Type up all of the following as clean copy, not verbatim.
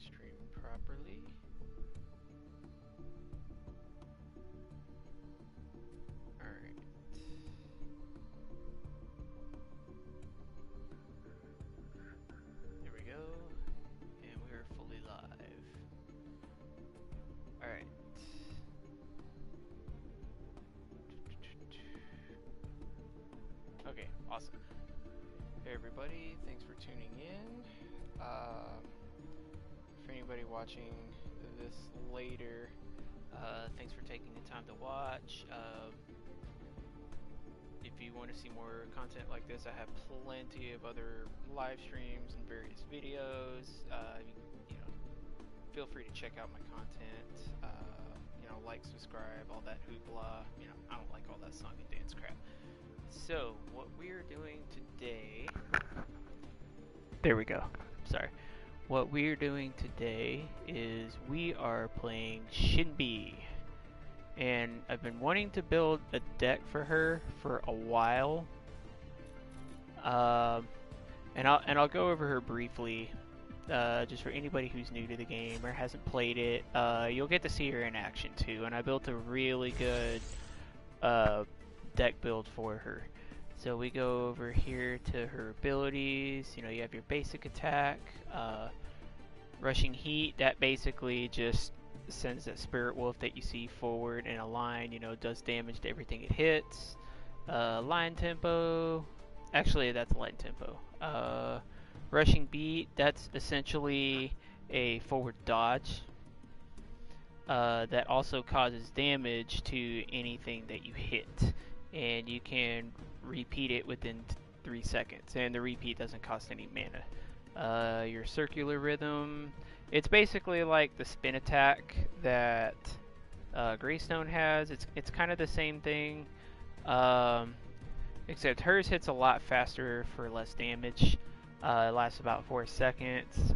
stream properly. Alright. There we go. And we are fully live. Alright. Okay, awesome. Hey everybody, thanks for tuning in. For anybody watching this later, thanks for taking the time to watch. If you want to see more content like this, I have plenty of other live streams and various videos. You know, feel free to check out my content. You know, like, subscribe, all that hoopla. You know, I don't like all that song and dance crap. So, what we're doing today... There we go. Sorry. What we're doing today is we are playing Shinbi. And I've been wanting to build a deck for her for a while. And I'll go over her briefly. Just for anybody who's new to the game or hasn't played it. You'll get to see her in action too. And I built a really good deck build for her. So we go over here to her abilities. You know, you have your basic attack, rushing heat. That basically just sends that spirit wolf that you see forward in a line. You know, does damage to everything it hits. Line tempo. Actually, that's line tempo. Rushing beat. That's essentially a forward dodge. That also causes damage to anything that you hit. And you can repeat it within 3 seconds, and the repeat doesn't cost any mana. Your circular rhythm, it's basically like the spin attack that Greystone has. It's kind of the same thing, except hers hits a lot faster for less damage. It lasts about 4 seconds.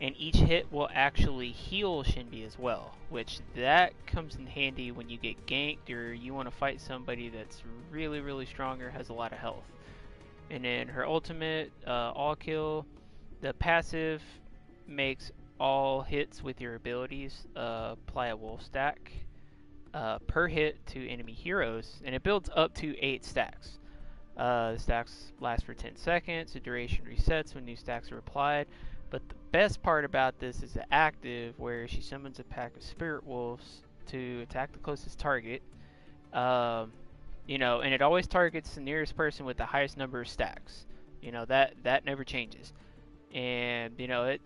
And each hit will actually heal Shinbi as well, which that comes in handy when you get ganked or you want to fight somebody that's really, really strong or has a lot of health. And then her ultimate, all kill, the passive makes all hits with your abilities apply a wolf stack per hit to enemy heroes, and it builds up to 8 stacks. The stacks last for 10 seconds, the duration resets when new stacks are applied. But the best part about this is the active, where she summons a pack of spirit wolves to attack the closest target. You know, and it always targets the nearest person with the highest number of stacks. You know, that never changes. And you know,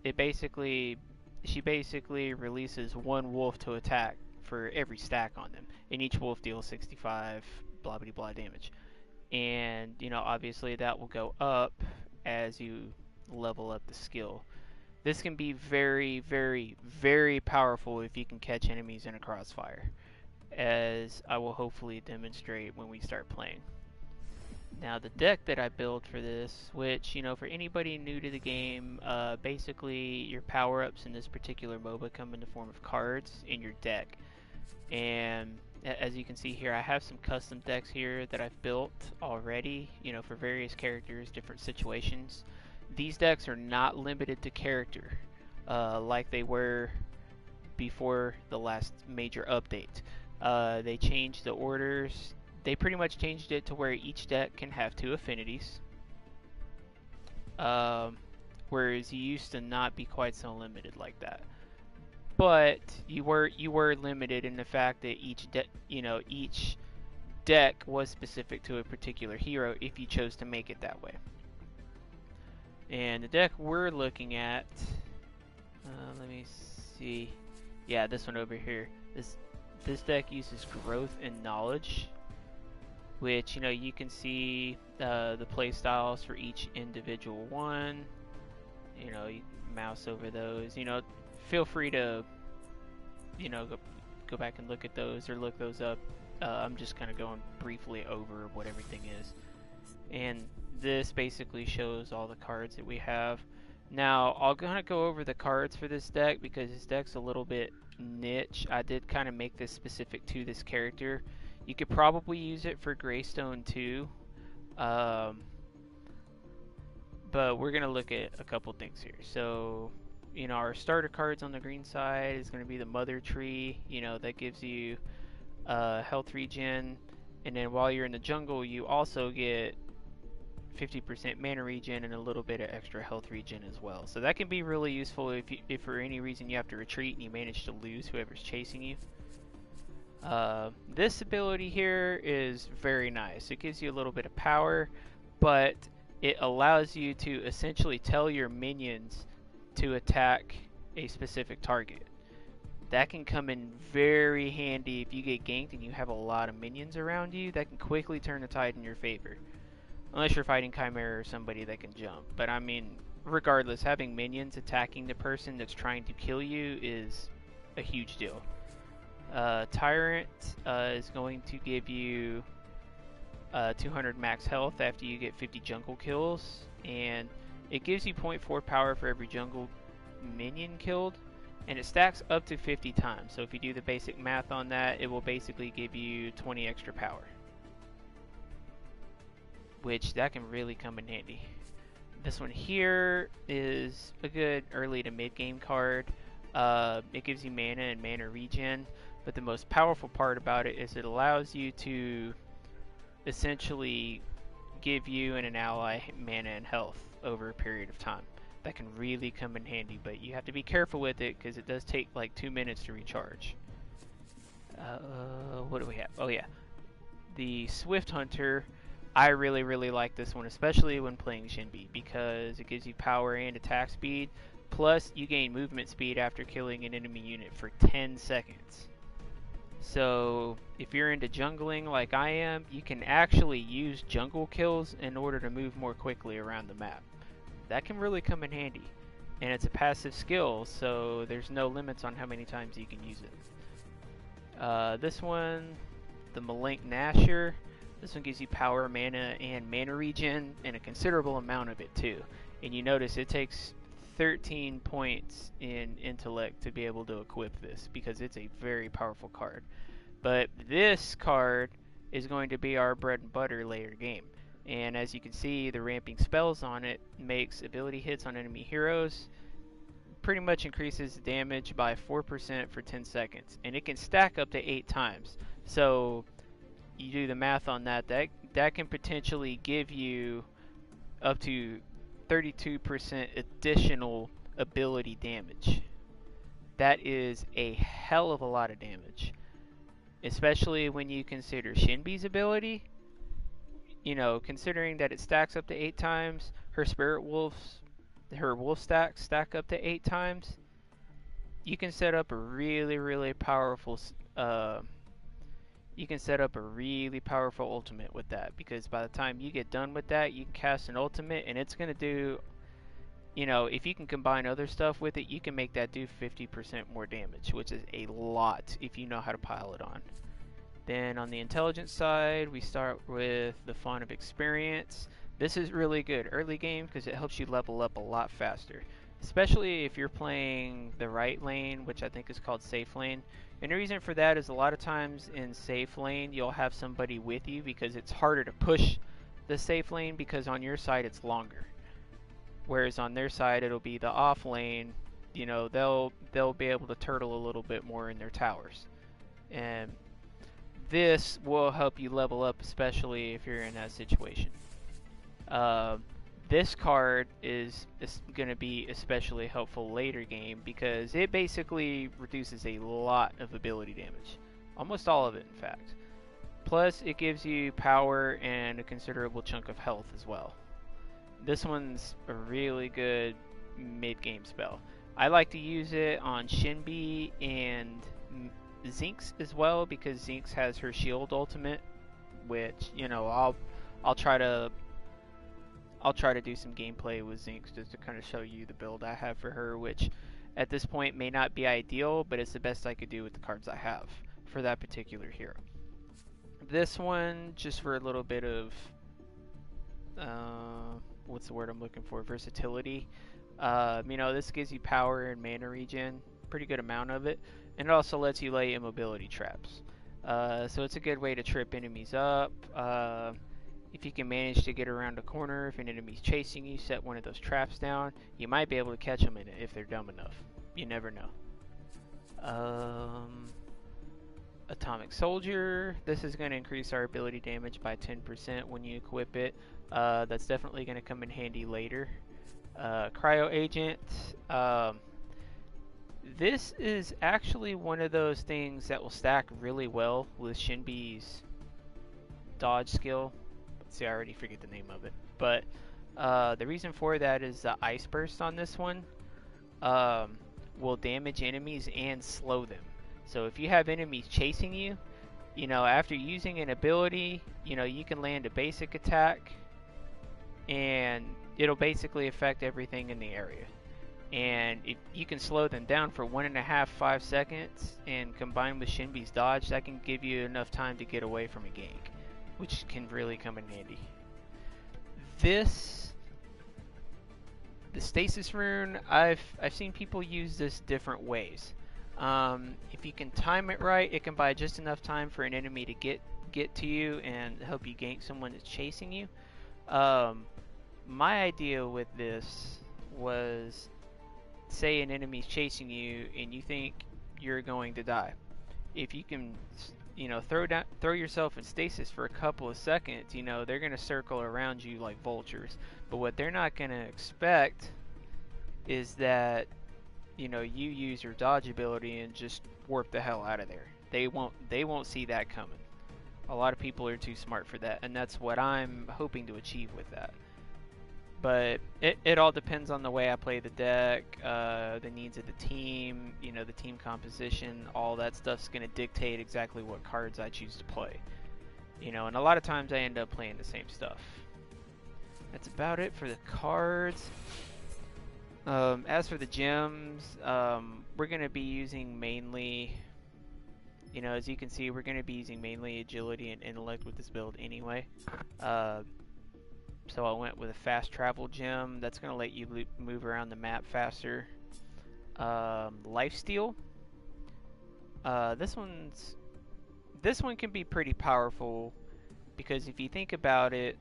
she basically releases one wolf to attack for every stack on them, and each wolf deals 65 blah blah blah damage. And you know, obviously that will go up as you level up the skill. This can be very, very, very powerful if you can catch enemies in a crossfire, as I will hopefully demonstrate when we start playing. Now, the deck that I built for this, which, you know, for anybody new to the game, basically your power-ups in this particular MOBA come in the form of cards in your deck. And as you can see here, I have some custom decks here that I've built already, you know, for various characters, different situations. These decks are not limited to character like they were before the last major update. They changed the orders. They pretty much changed it to where each deck can have 2 affinities. Whereas you used to not be quite so limited like that. But you were limited in the fact that each deck was specific to a particular hero if you chose to make it that way. And the deck we're looking at, let me see, yeah, this one over here. This deck uses growth and knowledge, which, you know, you can see the play styles for each individual one. You know, you mouse over those. You know, feel free to, you know, go back and look at those or look those up. I'm just kind of going briefly over what everything is. And this basically shows all the cards that we have. Now, I'm going to go over the cards for this deck because this deck's a little bit niche. I did kind of make this specific to this character. You could probably use it for Greystone too. But we're going to look at a couple things here. So, you know, our starter cards on the green side is going to be the Mother Tree. You know, that gives you health regen, and then while you're in the jungle, you also get 50% mana regen and a little bit of extra health regen as well. So that can be really useful if for any reason you have to retreat and you manage to lose whoever's chasing you. This ability here is very nice. It gives you a little bit of power, but it allows you to essentially tell your minions to attack a specific target. That can come in very handy if you get ganked and you have a lot of minions around you. That can quickly turn the tide in your favor. Unless you're fighting Chimera or somebody that can jump. But I mean, regardless, having minions attacking the person that's trying to kill you is a huge deal. Tyrant is going to give you 200 max health after you get 50 jungle kills, and it gives you 0.4 power for every jungle minion killed, and it stacks up to 50 times. So if you do the basic math on that, it will basically give you 20 extra power, which that can really come in handy. This one here is a good early to mid game card. It gives you mana and mana regen, but the most powerful part about it is it allows you to essentially give you and an ally mana and health over a period of time. That can really come in handy, but you have to be careful with it because it does take like 2 minutes to recharge. What do we have? Oh yeah, the Swift Hunter. I really like this one, especially when playing Shinbi, because it gives you power and attack speed, plus you gain movement speed after killing an enemy unit for 10 seconds. So if you're into jungling like I am, you can actually use jungle kills in order to move more quickly around the map. That can really come in handy, and it's a passive skill, so there's no limits on how many times you can use it. This one, the Malink Nasher. This one gives you power, mana, and mana regen, and a considerable amount of it too. And you notice it takes 13 points in intellect to be able to equip this, because it's a very powerful card. But this card is going to be our bread and butter later game. And as you can see, the ramping spells on it makes ability hits on enemy heroes, pretty much increases damage by 4% for 10 seconds. And it can stack up to 8 times. So you do the math on that, that can potentially give you up to 32% additional ability damage. That is a hell of a lot of damage, especially when you consider Shinbi's ability. You know, considering that it stacks up to 8 times, her Spirit Wolves, her Wolf stacks stack up to 8 times. You can set up a really powerful ultimate with that, because by the time you get done with that, you can cast an ultimate and it's going to do, you know, if you can combine other stuff with it, you can make that do 50% more damage, which is a lot if you know how to pile it on. Then on the intelligence side, we start with the Font of Experience. This is really good early game because it helps you level up a lot faster, especially if you're playing the right lane, which I think is called safe lane. And the reason for that is a lot of times in safe lane, you'll have somebody with you because it's harder to push the safe lane, because on your side it's longer. Whereas on their side, it'll be the off lane. You know, they'll be able to turtle a little bit more in their towers. And this will help you level up, especially if you're in that situation. This card is going to be especially helpful later game because it basically reduces a lot of ability damage. Almost all of it, in fact. Plus, it gives you power and a considerable chunk of health as well. This one's a really good mid-game spell. I like to use it on Shinbi and Zinx as well, because Zinx has her shield ultimate, which, you know, I'll try to do some gameplay with Zinx just to kind of show you the build I have for her, which at this point may not be ideal, but it's the best I could do with the cards I have for that particular hero. This one, just for a little bit of what's the word I'm looking for? Versatility. You know, this gives you power and mana regen, pretty good amount of it, and it also lets you lay immobility traps. So it's a good way to trip enemies up. If you can manage to get around a corner, if an enemy's chasing you, set one of those traps down. You might be able to catch them in it if they're dumb enough. You never know. Atomic Soldier. This is going to increase our ability damage by 10% when you equip it. That's definitely going to come in handy later. Cryo Agent. This is actually one of those things that will stack really well with Shinbi's dodge skill. See, I already forget the name of it. But the reason for that is the Ice Burst on this one will damage enemies and slow them. So if you have enemies chasing you, you know, after using an ability, you know, you can land a basic attack and it'll basically affect everything in the area. And if you can slow them down for 1.5-5 seconds and combine with Shinbi's dodge, that can give you enough time to get away from a gank, which can really come in handy. The stasis rune, I've seen people use this different ways. If you can time it right, it can buy just enough time for an enemy to get to you and help you gank someone that's chasing you. My idea with this was, say an enemy's chasing you and you think you're going to die. If you can, you know, throw yourself in stasis for a couple of seconds, you know, they're going to circle around you like vultures. But what they're not going to expect is that, you know, you use your dodge ability and just warp the hell out of there. They won't see that coming. A lot of people are too smart for that, and that's what I'm hoping to achieve with that. But it all depends on the way I play the deck, the needs of the team, you know, the team composition. All that stuff's going to dictate exactly what cards I choose to play. You know, and a lot of times I end up playing the same stuff. That's about it for the cards. As for the gems, we're going to be using mainly, you know, as you can see, we're going to be using mainly agility and intellect with this build anyway. So I went with a fast travel gem. That's going to let you move around the map faster. Lifesteal. This one can be pretty powerful because if you think about it,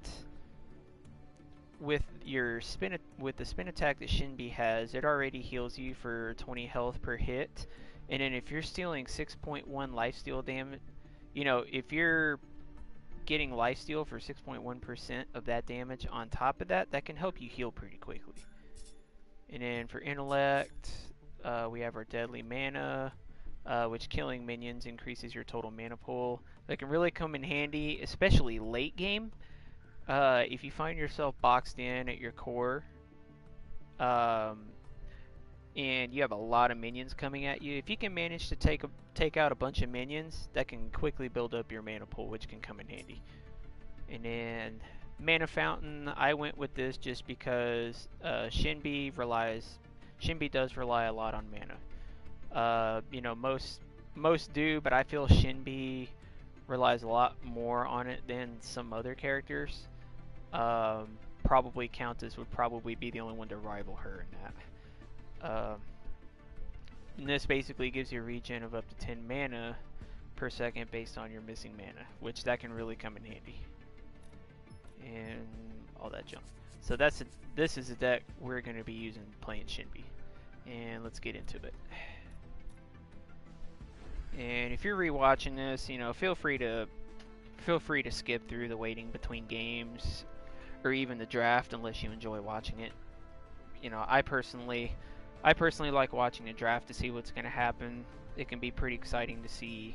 with the spin attack that Shinbi has, it already heals you for 20 health per hit, and then if you're stealing 6.1 lifesteal damage, you know, if you're getting lifesteal for 6.1% of that damage on top of that, that can help you heal pretty quickly. And then for intellect, we have our deadly mana, which killing minions increases your total mana pool. That can really come in handy, especially late game. If you find yourself boxed in at your core, and you have a lot of minions coming at you, if you can manage to take out a bunch of minions, that can quickly build up your mana pool, which can come in handy. And then mana fountain, I went with this just because Shinbi does rely a lot on mana. You know, most do, but I feel Shinbi relies a lot more on it than some other characters. Probably Countess would probably be the only one to rival her in that. And this basically gives you a regen of up to 10 mana per second based on your missing mana, which that can really come in handy. And all that junk. So this is a deck we're going to be using playing Shinbi. And let's get into it. And if you're rewatching this, you know, feel free to skip through the waiting between games or even the draft unless you enjoy watching it. You know, I personally like watching the draft to see what's going to happen. It can be pretty exciting to see,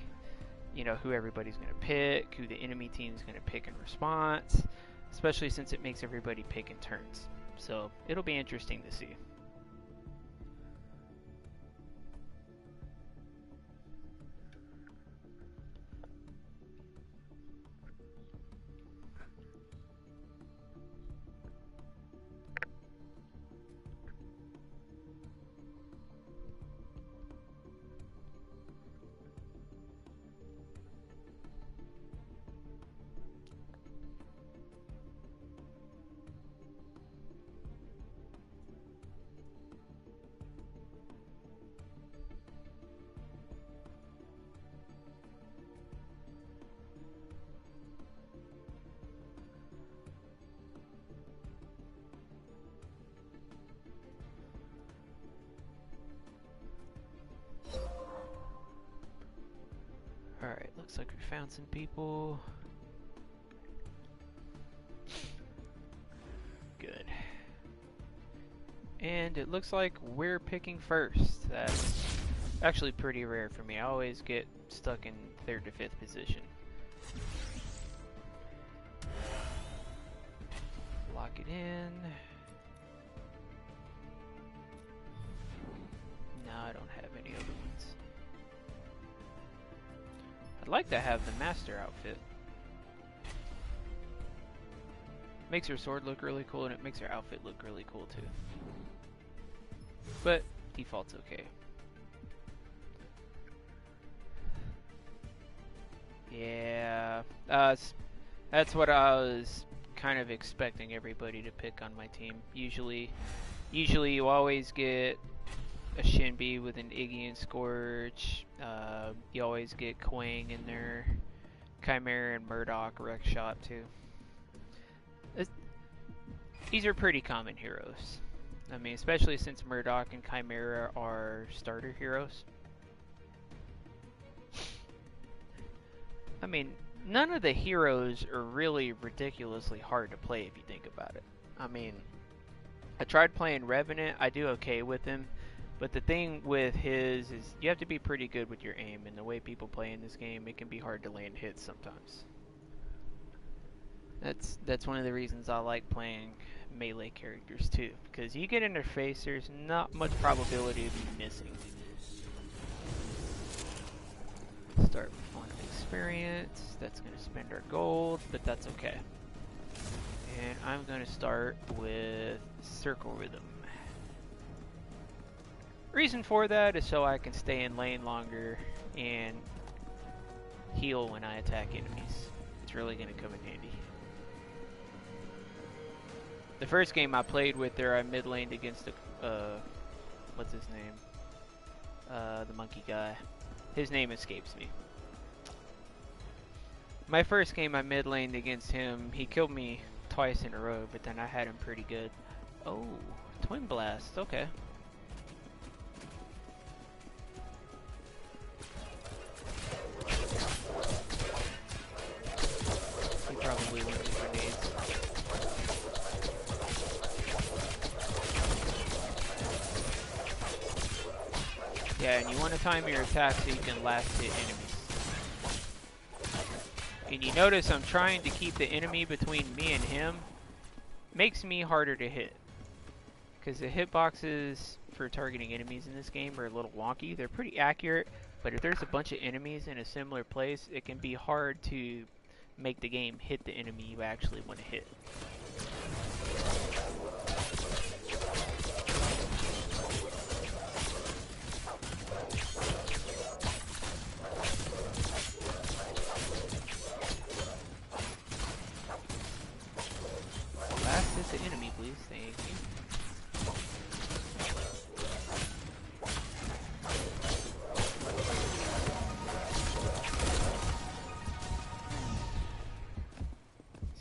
you know, who everybody's going to pick, who the enemy team is going to pick in response, especially since it makes everybody pick in turns. So it'll be interesting to see. looks like we found some people. Good. And it looks like we're picking first. That's actually pretty rare for me. I always get stuck in 3rd to 5th position. Lock it in. No, I don't have any other ones. I'd like to have the master outfit. Makes her sword look really cool, and it makes her outfit look really cool too. But default's okay. Yeah, that's what I was kind of expecting everybody to pick on my team. Usually you always get a Shinbi with an Iggy and Scorch. You always get Kwang in there. Chimera and Murdoch, Wreck Shot too. These are pretty common heroes. I mean, especially since Murdoch and Chimera are starter heroes. I mean, none of the heroes are really ridiculously hard to play if you think about it. I mean, I tried playing Revenant, I do okay with him, but the thing with his is you have to be pretty good with your aim, and the way people play in this game, it can be hard to land hits sometimes. That's one of the reasons I like playing melee characters too, because you get in their face, there's not much probability of you missing. Start with 1 experience. That's going to spend our gold, but that's okay. And I'm going to start with Circle Rhythm. Reason for that is so I can stay in lane longer and heal when I attack enemies. It's really going to come in handy. The first game I played with her, I mid laned against what's his name? The monkey guy. His name escapes me. My first game I mid laned against him, he killed me twice in a row, but then I had him pretty good. Oh, Twin Blast, okay. He probably went with grenades. Yeah, and you want to time your attack so you can last hit enemies. And you notice I'm trying to keep the enemy between me and him. Makes me harder to hit. Because the hitboxes for targeting enemies in this game are a little wonky. They're pretty accurate, but if there's a bunch of enemies in a similar place, it can be hard to make the game hit the enemy you actually want to hit. Last hit the enemy, please. Thank you.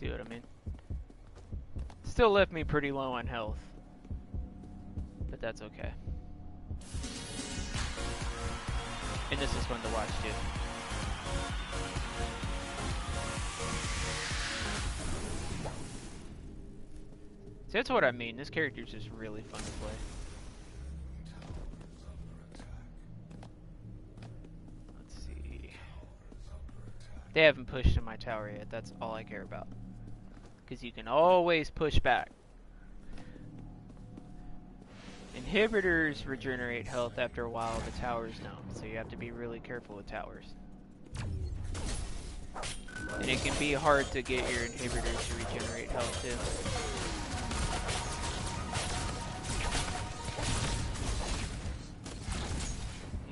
See what I mean? Still left me pretty low on health, but that's okay. And this is fun to watch too. So that's what I mean. This character is just really fun to play. Let's see. They haven't pushed in my tower yet. That's all I care about. Because you can always push back. Inhibitors regenerate health after a while, the towers don't. So you have to be really careful with towers. And it can be hard to get your inhibitors to regenerate health too.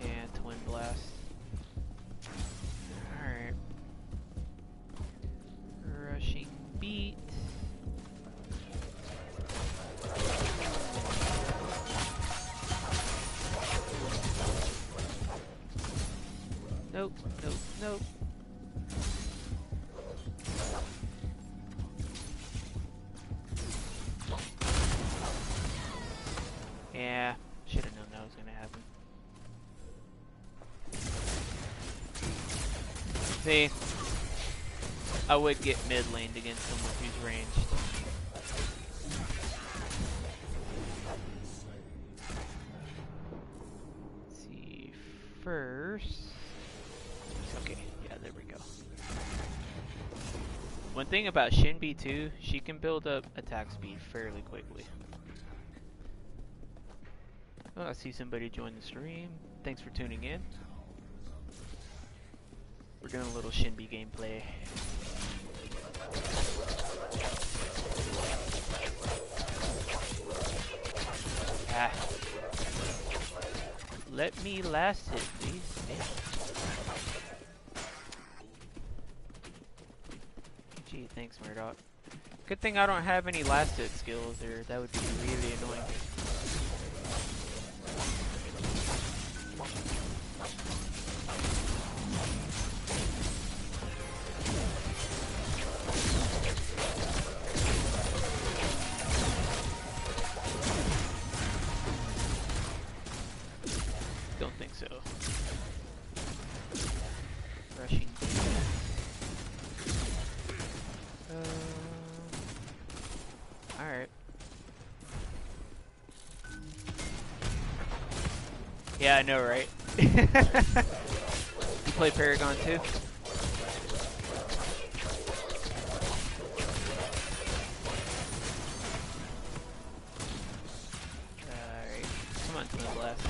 Yeah, Twin Blast. Alright. Rushing beat. Nope, nope, nope. Yeah, should have known that was gonna happen. See, I would get mid laned against someone who's ranged. Let's see, first. Okay, yeah, there we go. One thing about Shinbi too, she can build up attack speed fairly quickly. Oh, I see somebody join the stream. Thanks for tuning in. We're doing a little Shinbi gameplay. Ah. Let me last hit, please. Damn. Gee, thanks, Murdoch. Good thing I don't have any last hit skills, or that would be really annoying. Don't think so. Rushing. Alright. Yeah, I know, right? You play Paragon too? Alright. Come on, Twin Blast.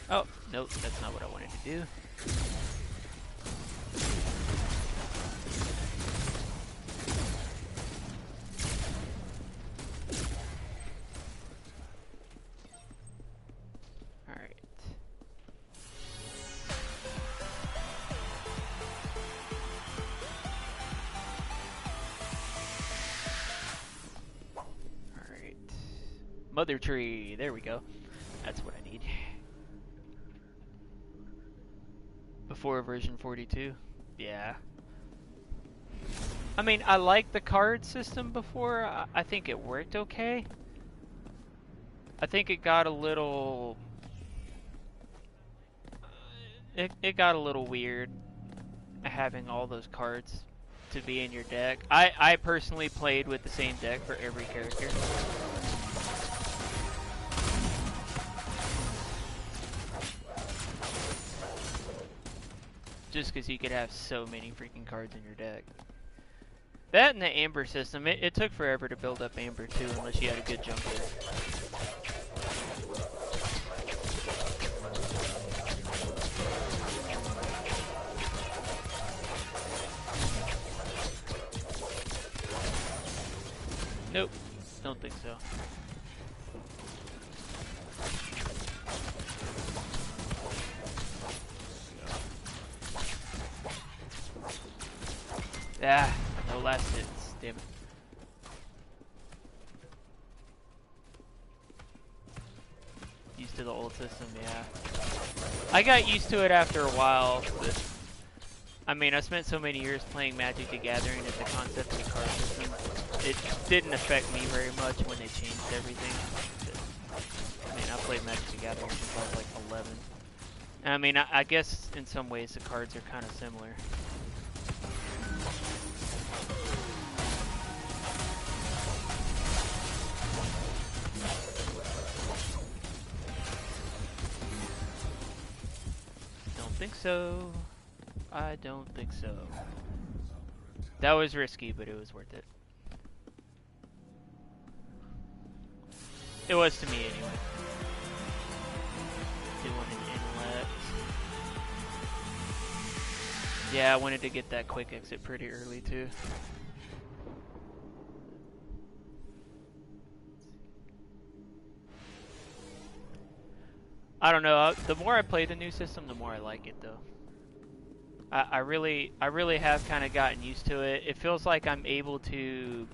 Oh, nope, that's not what I wanted to do. Alright. Alright. Mother tree, there we go. That's what I need. Before version 42, yeah. I mean, I liked the card system before. I think it worked okay. I think it got a little... It got a little weird having all those cards to be in your deck. I personally played with the same deck for every character. Just because you could have so many freaking cards in your deck. That and the Amber system, it took forever to build up Amber too, unless you had a good jumper. Nope, don't think so. Ah, no last hits, damn it. Used to the old system, yeah. I got used to it after a while, but I mean, I spent so many years playing Magic the Gathering that the concept of the card system, it didn't affect me very much when they changed everything. But, I mean, I played Magic the Gathering since I was like 11. And, I mean, I guess in some ways the cards are kind of similar. Think so. I don't think so. That was risky, but it was worth it. It was to me anyway. Doing an inlet. Yeah, I wanted to get that quick exit pretty early too. I don't know. The more I play the new system, the more I like it, though. I really have kind of gotten used to it. It feels like I'm able to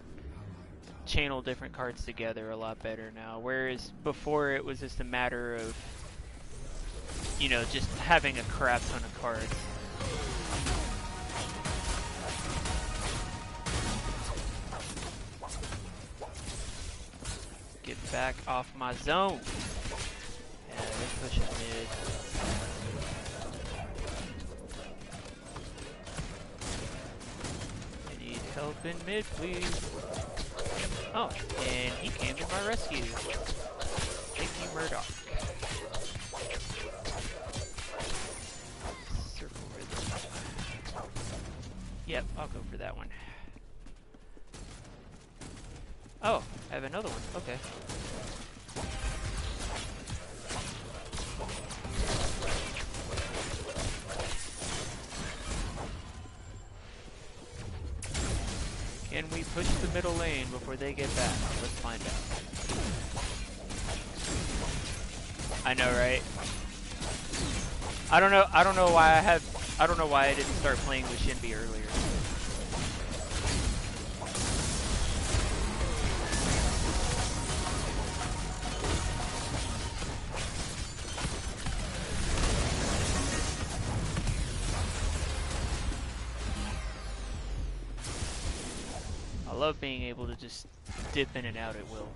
channel different cards together a lot better now. Whereas before, it was just a matter of, you know, just having a crap ton of cards. Get back off my zone. Yeah, pushing mid. I need help in mid, please. Oh, and he came to my rescue. Thank you, Murdoch. Circle rhythm. Yep, I'll go for that one. Oh, I have another one. Okay. Can we push the middle lane before they get back? Let's find out. I know, right? I don't know why I didn't start playing with Shinbi earlier. I love being able to just dip in and out at will.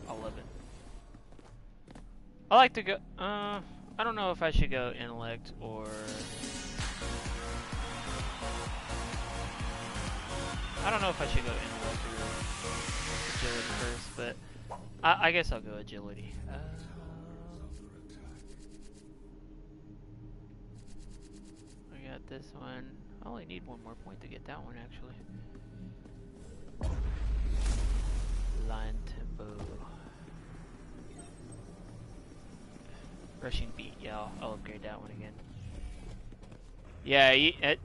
I love it. I like to go, I don't know if I should go intellect or... I don't know if I should go intellect or agility first, but I guess I'll go agility. I got this one. I only need one more point to get that one, actually. Line tempo. Rushing beat, yeah, I'll upgrade that one again. Yeah,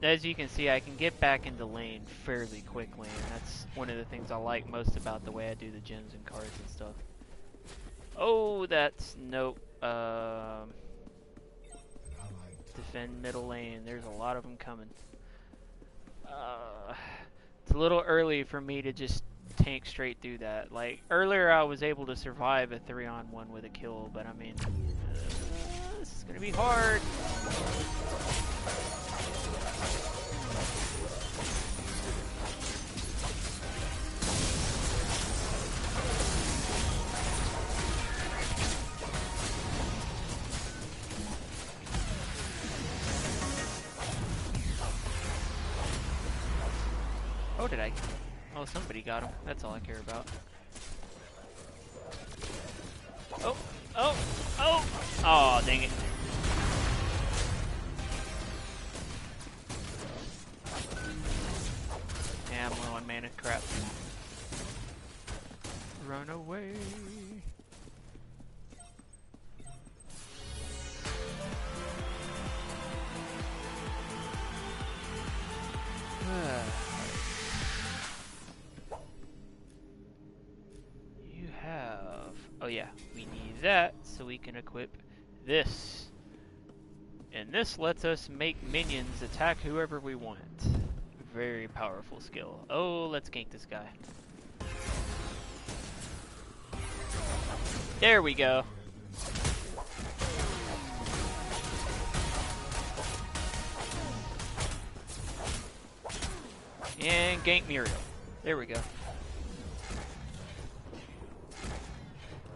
as you can see, I can get back into lane fairly quickly, and that's one of the things I like most about the way I do the gems and cards and stuff. Oh, that's nope. Defend middle lane. There's a lot of them coming. It's a little early for me to just tank straight through that. Like earlier, I was able to survive a 3-on-1 with a kill, but I mean, this is gonna be hard. Oh, did I? Oh, somebody got him. That's all I care about. Oh, oh, oh! Oh, dang it. Yeah, I'm low on mana. Crap. Run away. Oh yeah, we need that so we can equip this. And this lets us make minions attack whoever we want. Very powerful skill. Oh, let's gank this guy. There we go. And gank Muriel. There we go.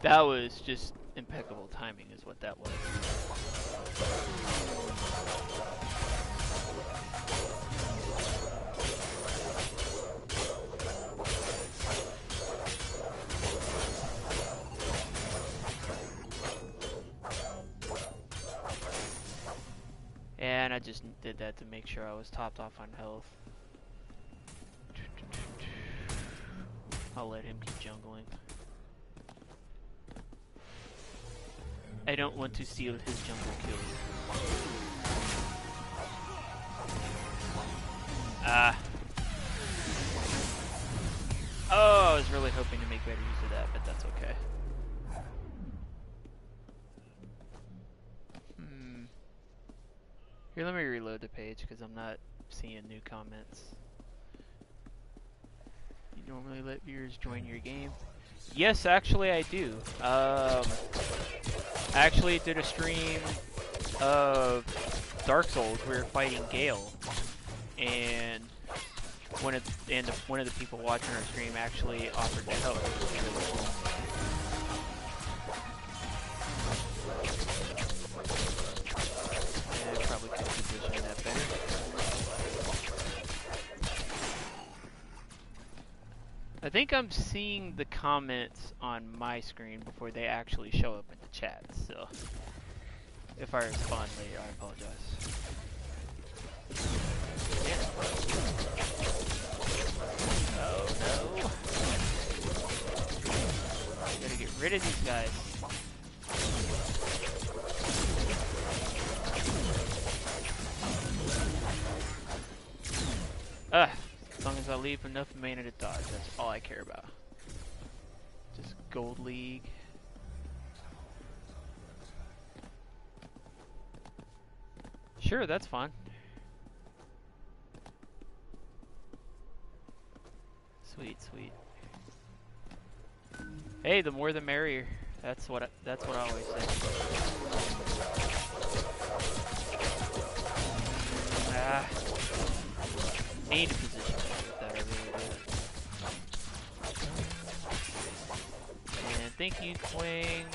That was just impeccable timing is what that was. And I just did that to make sure I was topped off on health. I'll let him keep jungling. I don't want to steal his jungle kills. Oh, I was really hoping to make better use of that, but that's okay. Here, let me reload the page because I'm not seeing new comments. You normally let viewers join your game? Yes, actually I do. I actually did a stream of Dark Souls. We were fighting Gale, and one of the people watching our stream actually offered to help. It was really cool. I think I'm seeing the comments on my screen before they actually show up in the chat, so if I respond later, I apologize. Oh no. Gotta get rid of these guys. As long as I leave enough mana to dodge, that's all I care about. Just Gold League. Sure, that's fine. Sweet, sweet. Hey, the more the merrier. That's what I always say. I need a position with that, I really do. And thank you, Twang,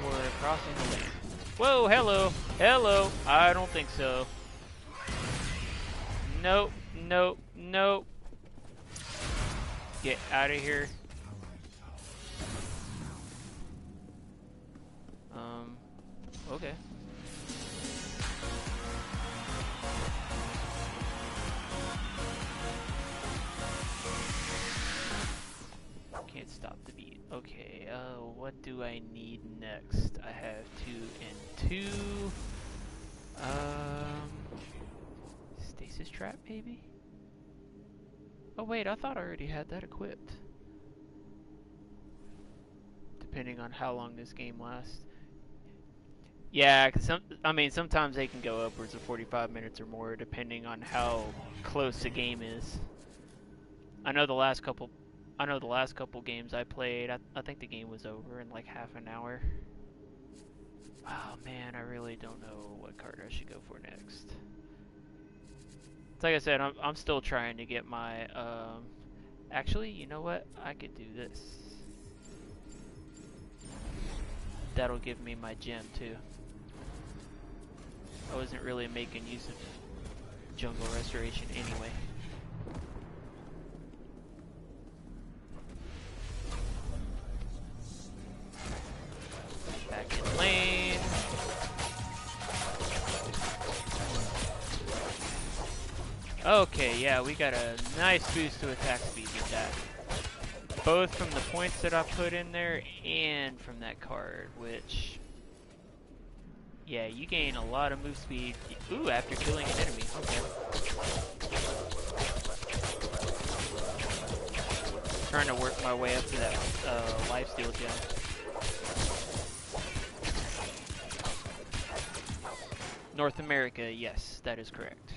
for crossing the lane. Whoa, hello, hello. I don't think so. Nope, nope, nope. Get out of here. Okay. Can't stop the beat. Okay, what do I need next? I have 2 and 2. Stasis trap, maybe? Oh wait, I thought I already had that equipped. Depending on how long this game lasts. Yeah, cause sometimes they can go upwards of 45 minutes or more, depending on how close the game is. I know the last couple games I played, I think the game was over in like half an hour. Oh man, I really don't know what card I should go for next. Like I said, I'm still trying to get my, actually, you know what? I could do this. That'll give me my gem too. I wasn't really making use of jungle restoration anyway. Back in lane. Okay, yeah, we got a nice boost to attack speed with that. Both from the points that I put in there and from that card, which... yeah, you gain a lot of move speed. Ooh, after killing an enemy. Okay. Trying to work my way up to that lifesteal gem. North America, yes, that is correct.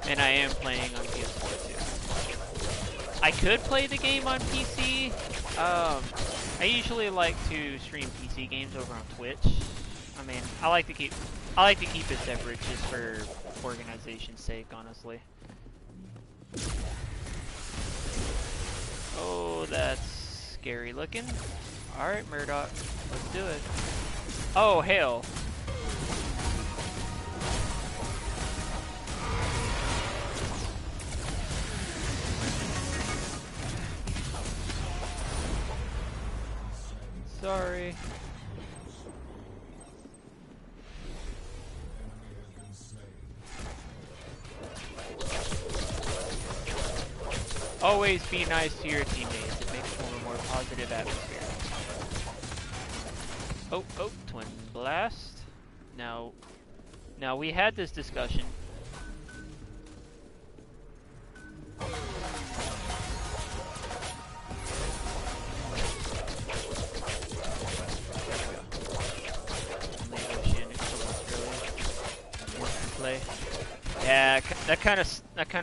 And I am playing on PS4 too. I could play the game on PC. I usually like to stream PC games over on Twitch. I mean, I like to keep it separate just for organization's sake, honestly. Oh, that's scary looking. All right, Murdoch, let's do it. Oh hell. Sorry. Always be nice to your teammates. It makes for a more positive atmosphere. Oh, twin blast. Now we had this discussion. Yeah, that kind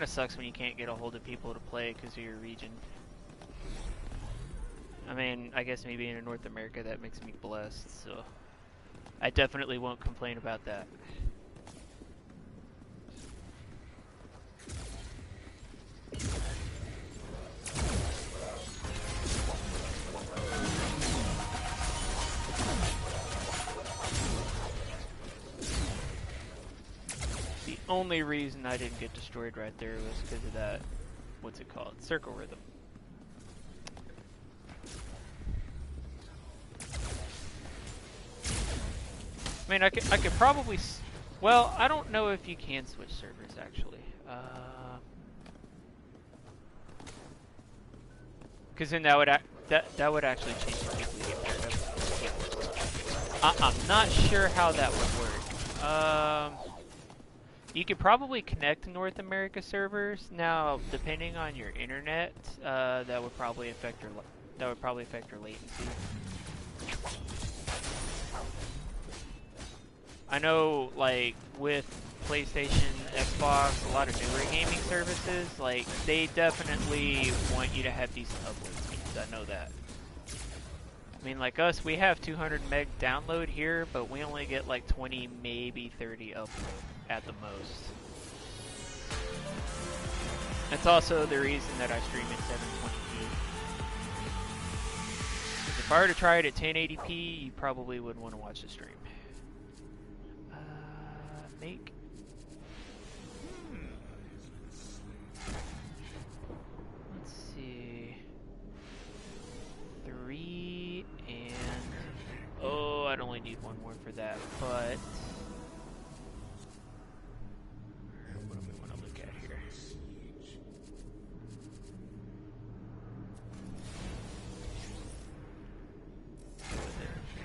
of sucks when you can't get a hold of people to play because of your region. I mean, I guess maybe in North America that makes me blessed, so I definitely won't complain about that. only reason I didn't get destroyed right there was because of that, what's it called, circle rhythm. I mean, I could probably, well, I don't know if you can switch servers actually. Because then that would actually change the people you get paired up. I'm not sure how that would work. You could probably connect to North America servers. Now, depending on your internet, that would probably affect your latency. I know, like, with PlayStation, Xbox, a lot of newer gaming services, like, they definitely want you to have decent upload speeds. I know that. I mean, like us, we have 200 meg download here, but we only get like 20, maybe 30 upload at the most. That's also the reason that I stream in 720p. If I were to try it at 1080p, you probably wouldn't want to watch the stream. Make. Let's see. 3 and. Oh, I'd only need one more for that, but. What do we want to look at here?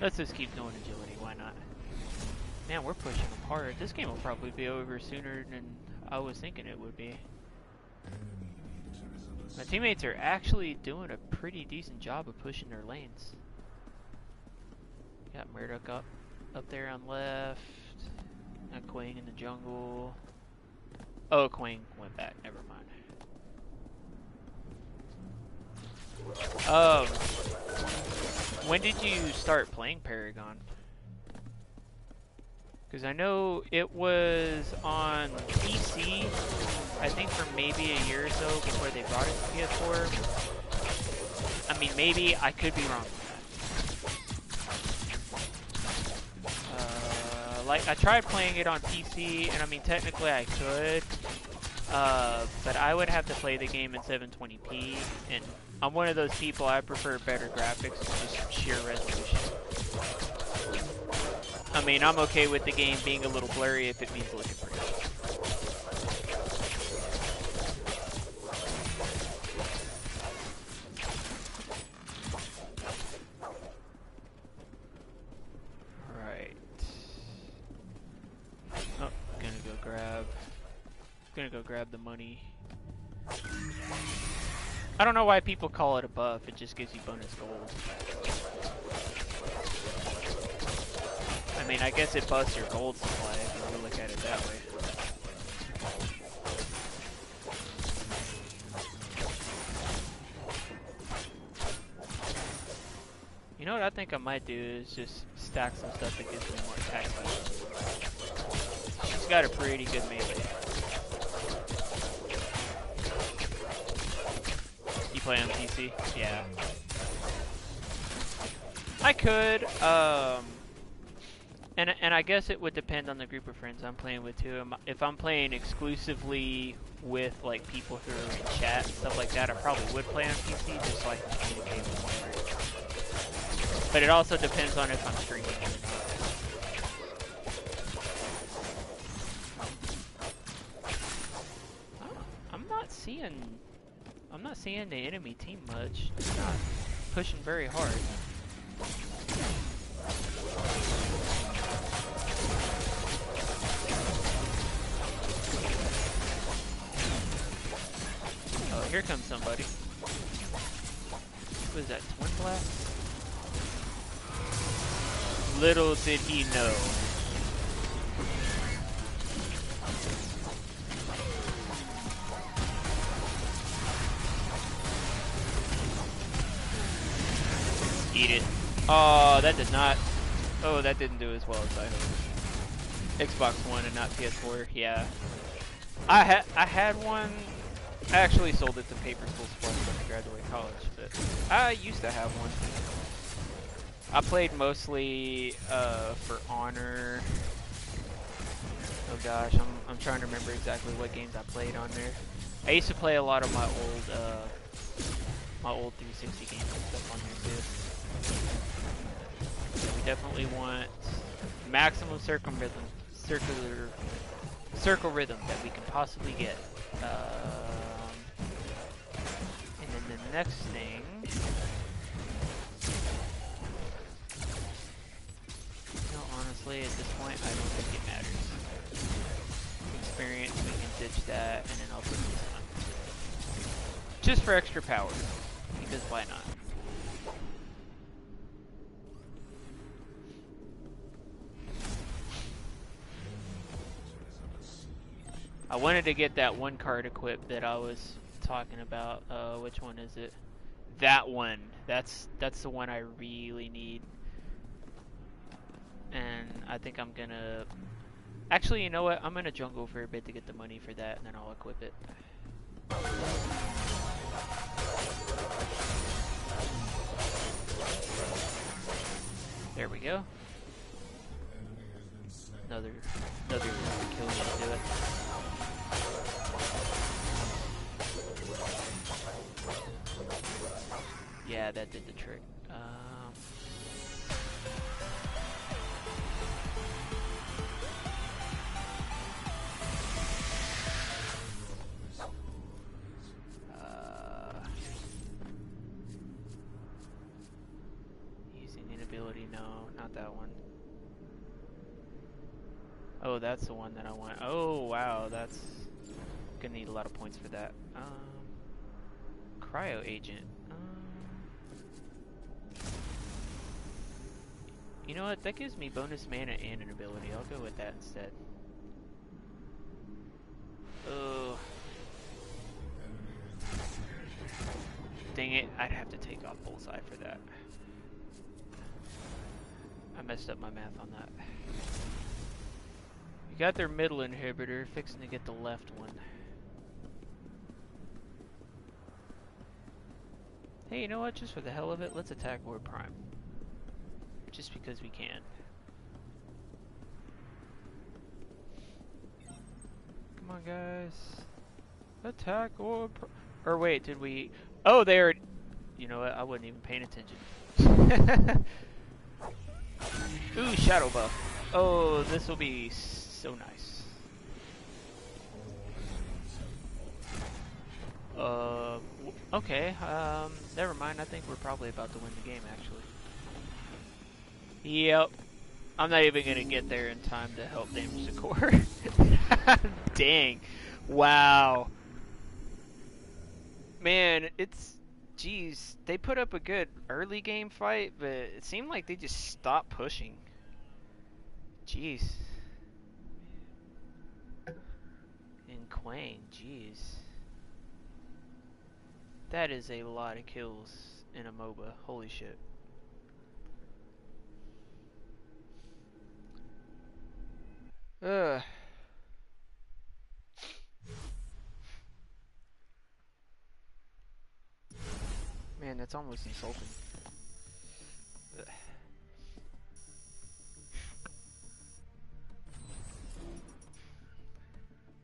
Let's just keep going agility, why not? Man, we're pushing them hard. This game will probably be over sooner than I was thinking it would be. My teammates are actually doing a pretty decent job of pushing their lanes. Got Murdoch up there on left. Got Quang in the jungle. Oh, Quang went back. Never mind. When did you start playing Paragon? Because I know it was on PC, I think for maybe a year or so before they brought it to PS4. I mean, maybe, I could be wrong with that. Like, I tried playing it on PC, and I mean, technically I could, but I would have to play the game in 720p, and I'm one of those people, I prefer better graphics, just sheer resolution. I mean, I'm okay with the game being a little blurry if it means looking pretty. Alright. Oh, gonna go grab the money. I don't know why people call it a buff, it just gives you bonus gold. I mean, I guess it busts your gold supply if you want to look at it that way. You know what I think I might do is just stack some stuff that gives me more attack speed. She's got a pretty good melee. You play on PC? Yeah. I could, And I guess it would depend on the group of friends I'm playing with too. If I'm playing exclusively with like people who are in chat and stuff like that, I probably would play on PC just so I can communicate with one another. But it also depends on if I'm streaming or not. I'm not seeing the enemy team much. They're not pushing very hard. Here comes somebody. What is that, Twin Blast? Little did he know. Eat it. Oh, that did not. Oh, that didn't do as well as I hoped. Xbox One and not PS4. Yeah. I had one. I actually sold it to Paper School Sports when I graduated college, but I used to have one. I played mostly for Honor. Oh gosh, I'm trying to remember exactly what games I played on there. I used to play a lot of my old 360 games and stuff on there too. Yeah, we definitely want maximum circle rhythm that we can possibly get. And then the next thing. No, honestly, at this point, I don't think it matters. Experience, we can ditch that, and then I'll put this on. Just for extra power, because why not? I wanted to get that one card equipped that I was talking about. Which one is it? That one. That's the one I really need. And I think I'm gonna... Actually, you know what? I'm gonna jungle for a bit to get the money for that, and then I'll equip it. There we go. Another kill to do it. Yeah, that did the trick. Using inability, no, not that one. Oh, that's the one that I want. Oh, wow, that's gonna need a lot of points for that. Cryo agent. You know what? That gives me bonus mana and an ability. I'll go with that instead. Oh. Dang it, I'd have to take off Bullseye for that. I messed up my math on that. You got their middle inhibitor, fixing to get the left one. Hey, you know what? Just for the hell of it, let's attack Lord Prime. Just because we can. Come on, guys. Attack Lord Prime. Or wait, did we... Oh, they are... You know what? I wasn't even paying attention. Ooh, shadow buff. Oh, this will be so nice. Okay, never mind. I think we're probably about to win the game, actually. Yep. I'm not even gonna get there in time to help damage the core. Dang. Wow. Man, it's... Jeez, they put up a good early game fight, but it seemed like they just stopped pushing. Jeez. And Quang, jeez. That is a lot of kills in a MOBA. Holy shit. Ugh. Man, that's almost insulting. Ugh.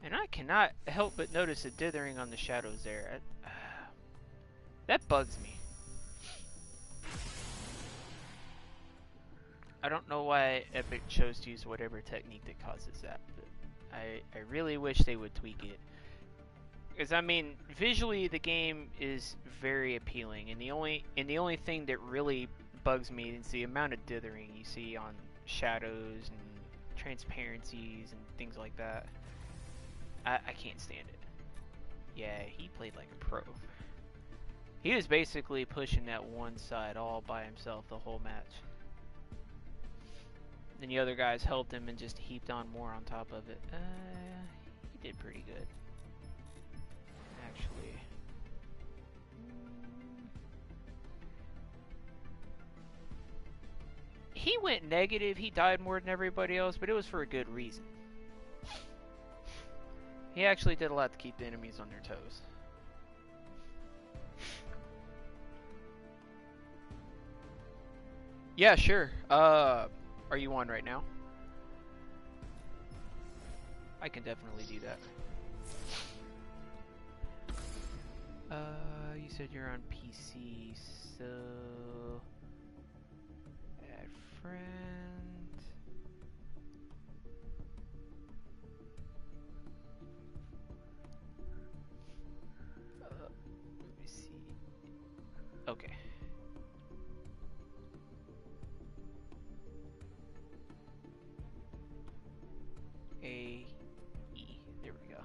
And I cannot help but notice a dithering on the shadows there. That bugs me. I don't know why Epic chose to use whatever technique that causes that, but I really wish they would tweak it. Because I mean, visually the game is very appealing, and the only thing that really bugs me is the amount of dithering you see on shadows and transparencies and things like that. I can't stand it. Yeah, he played like a pro. He was basically pushing that one side all by himself the whole match. Then the other guys helped him and just heaped on more on top of it. He did pretty good. Actually. He went negative, he died more than everybody else, but it was for a good reason. He actually did a lot to keep the enemies on their toes. Yeah, sure. Are you on right now? I can definitely do that. You said you're on PC, so add friend. Let me see. Okay. A E. There we go.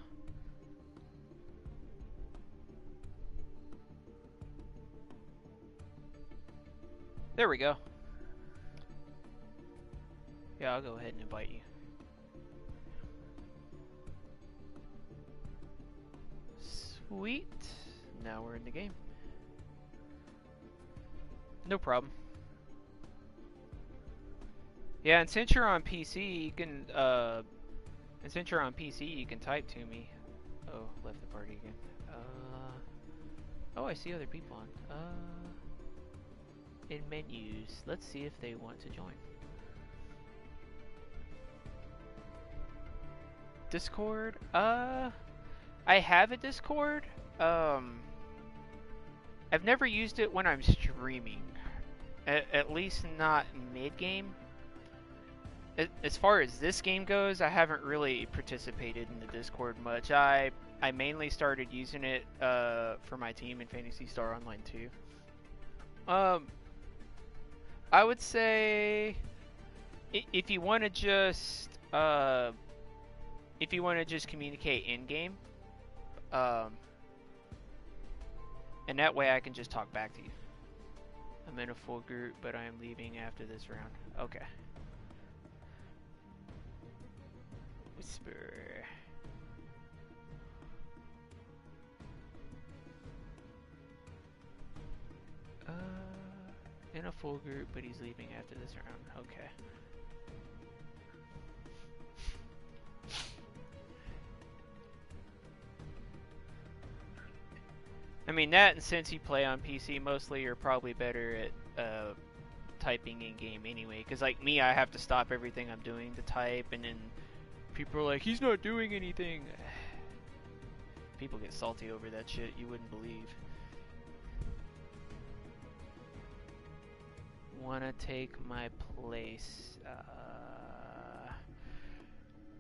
There we go. Yeah, I'll go ahead and invite you. Sweet. Now we're in the game. No problem. Yeah, and since you're on PC, you can type to me. Oh, left the party again. Oh, I see other people on. In menus, let's see if they want to join. Discord? I have a Discord. I've never used it when I'm streaming. At least not mid-game. As far as this game goes, I haven't really participated in the Discord much. I mainly started using it for my team in Phantasy Star Online 2. I would say if you want to just communicate in game, and that way I can just talk back to you. I'm in a full group, but I am leaving after this round. Okay. Whisper. In a full group, but he's leaving after this round. Okay. I mean, that and since you play on PC, mostly you're probably better at typing in game anyway. Because like me, I have to stop everything I'm doing to type, and then people are like, he's not doing anything. People get salty over that shit, you wouldn't believe. Wanna take my place?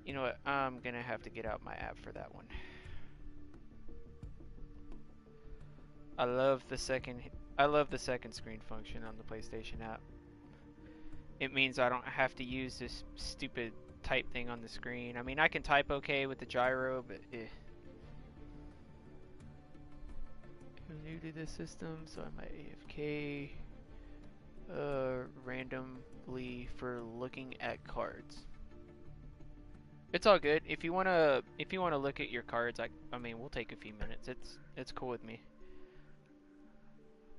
You know what? I'm gonna have to get out my app for that one. I love the second screen function on the PlayStation app. It means I don't have to use this stupid type thing on the screen. I mean, I can type okay with the gyro, but I'm new to this system, so I might AFK randomly for looking at cards. It's all good. If you wanna look at your cards, I mean, we'll take a few minutes. It's cool with me.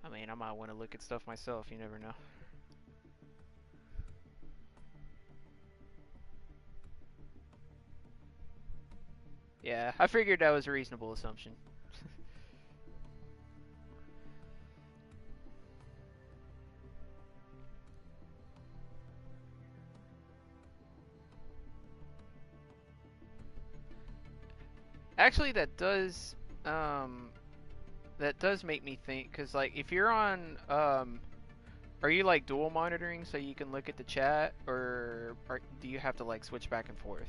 I mean, I might want to look at stuff myself. You never know. Yeah, I figured that was a reasonable assumption. Actually, that does make me think, cause like if you're on are you like dual monitoring so you can look at the chat, or do you have to like switch back and forth?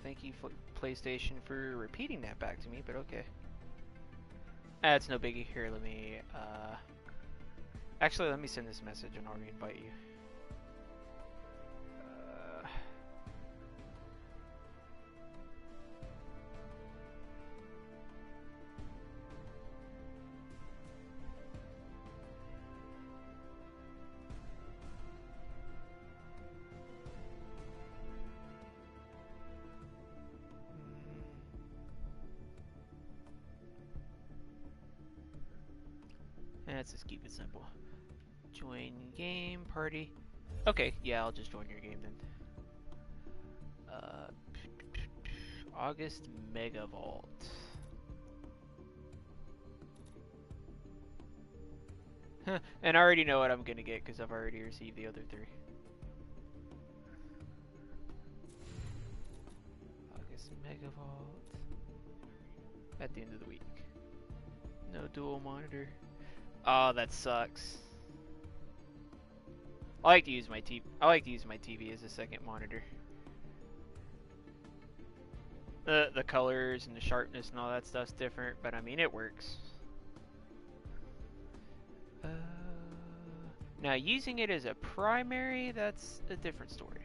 Thank you, PlayStation, for repeating that back to me, but okay. That's no biggie. Here, let me, actually, let me send this message and I'll re-invite you. Let's just keep it simple. Join game party. Okay, yeah, I'll just join your game then. August Megavault. And I already know what I'm gonna get because I've already received the other 3. August Megavault. At the end of the week. No dual monitor. Oh, that sucks. I like to use my TV as a second monitor. The colors and the sharpness and all that stuff's different, but I mean it works. Now using it as a primary, that's a different story.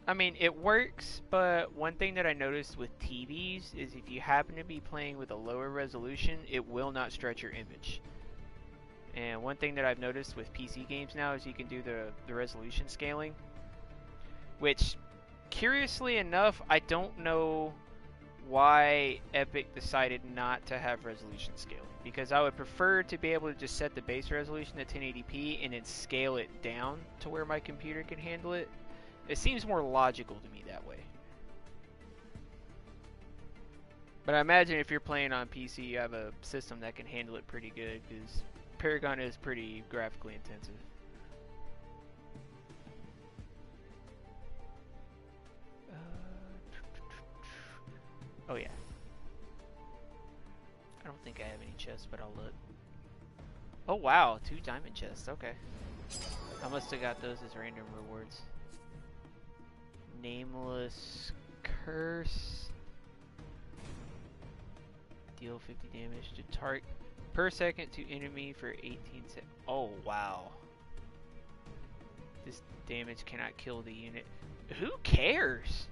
I mean it works, but one thing that I noticed with TVs is if you happen to be playing with a lower resolution, it will not stretch your image. And one thing that I've noticed with PC games now is you can do the resolution scaling, which, curiously enough, I don't know why Epic decided not to have resolution scaling, because I would prefer to be able to just set the base resolution to 1080p and then scale it down to where my computer can handle it. It seems more logical to me that way. But I imagine if you're playing on PC, you have a system that can handle it pretty good, because Paragon is pretty graphically intensive. Oh yeah. I don't think I have any chests, but I'll look. Oh wow, 2 diamond chests, okay. I must have got those as random rewards. Nameless Curse. Deal 50 damage to target per second to enemy for 18 seconds. Oh wow. This damage cannot kill the unit. Who cares?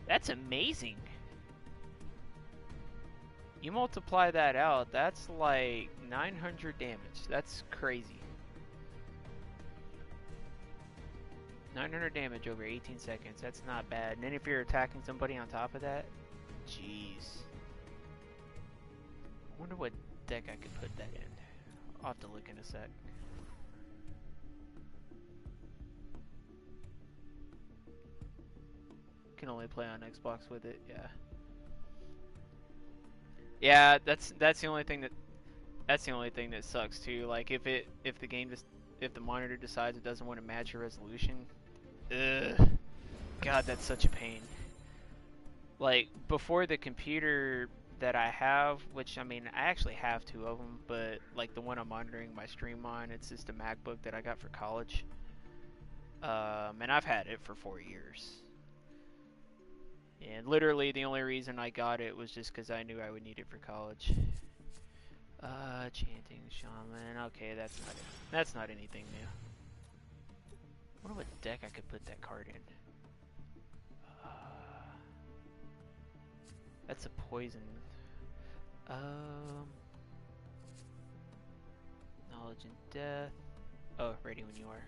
That's amazing. You multiply that out, that's like 900 damage. That's crazy. 900 damage over 18 seconds. That's not bad. And then if you're attacking somebody on top of that, jeez. I wonder what deck I could put that in. I'll have to look in a sec. Can only play on Xbox with it, yeah. Yeah, that's the only thing that sucks too. Like if the monitor decides it doesn't want to match your resolution, ugh, God, that's such a pain. Like before the computer that I have, which I mean I actually have 2 of them, but like the one I'm monitoring my stream on, it's just a MacBook that I got for college, and I've had it for 4 years. And literally the only reason I got it was just because I knew I would need it for college. Chanting Shaman. Okay, that's not anything new. I wonder what deck I could put that card in. That's a poison. Knowledge and Death. Oh, ready when you are.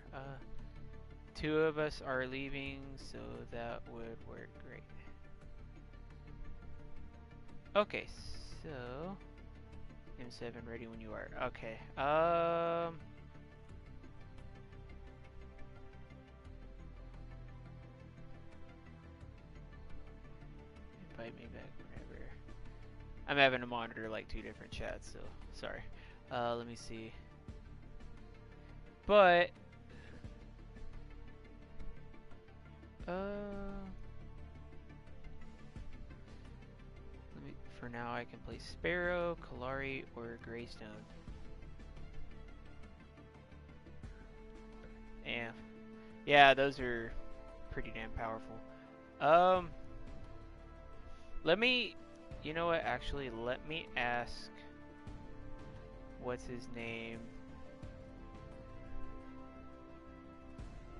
2 of us are leaving, so that would work great. Okay, so M7 ready when you are. Okay. Invite me back whenever. I'm having to monitor like 2 different chats, so sorry. Let me see. But for now I can play Sparrow, Kalari, or Greystone. Yeah, those are pretty damn powerful. Let me, you know what, actually, let me ask, what's his name?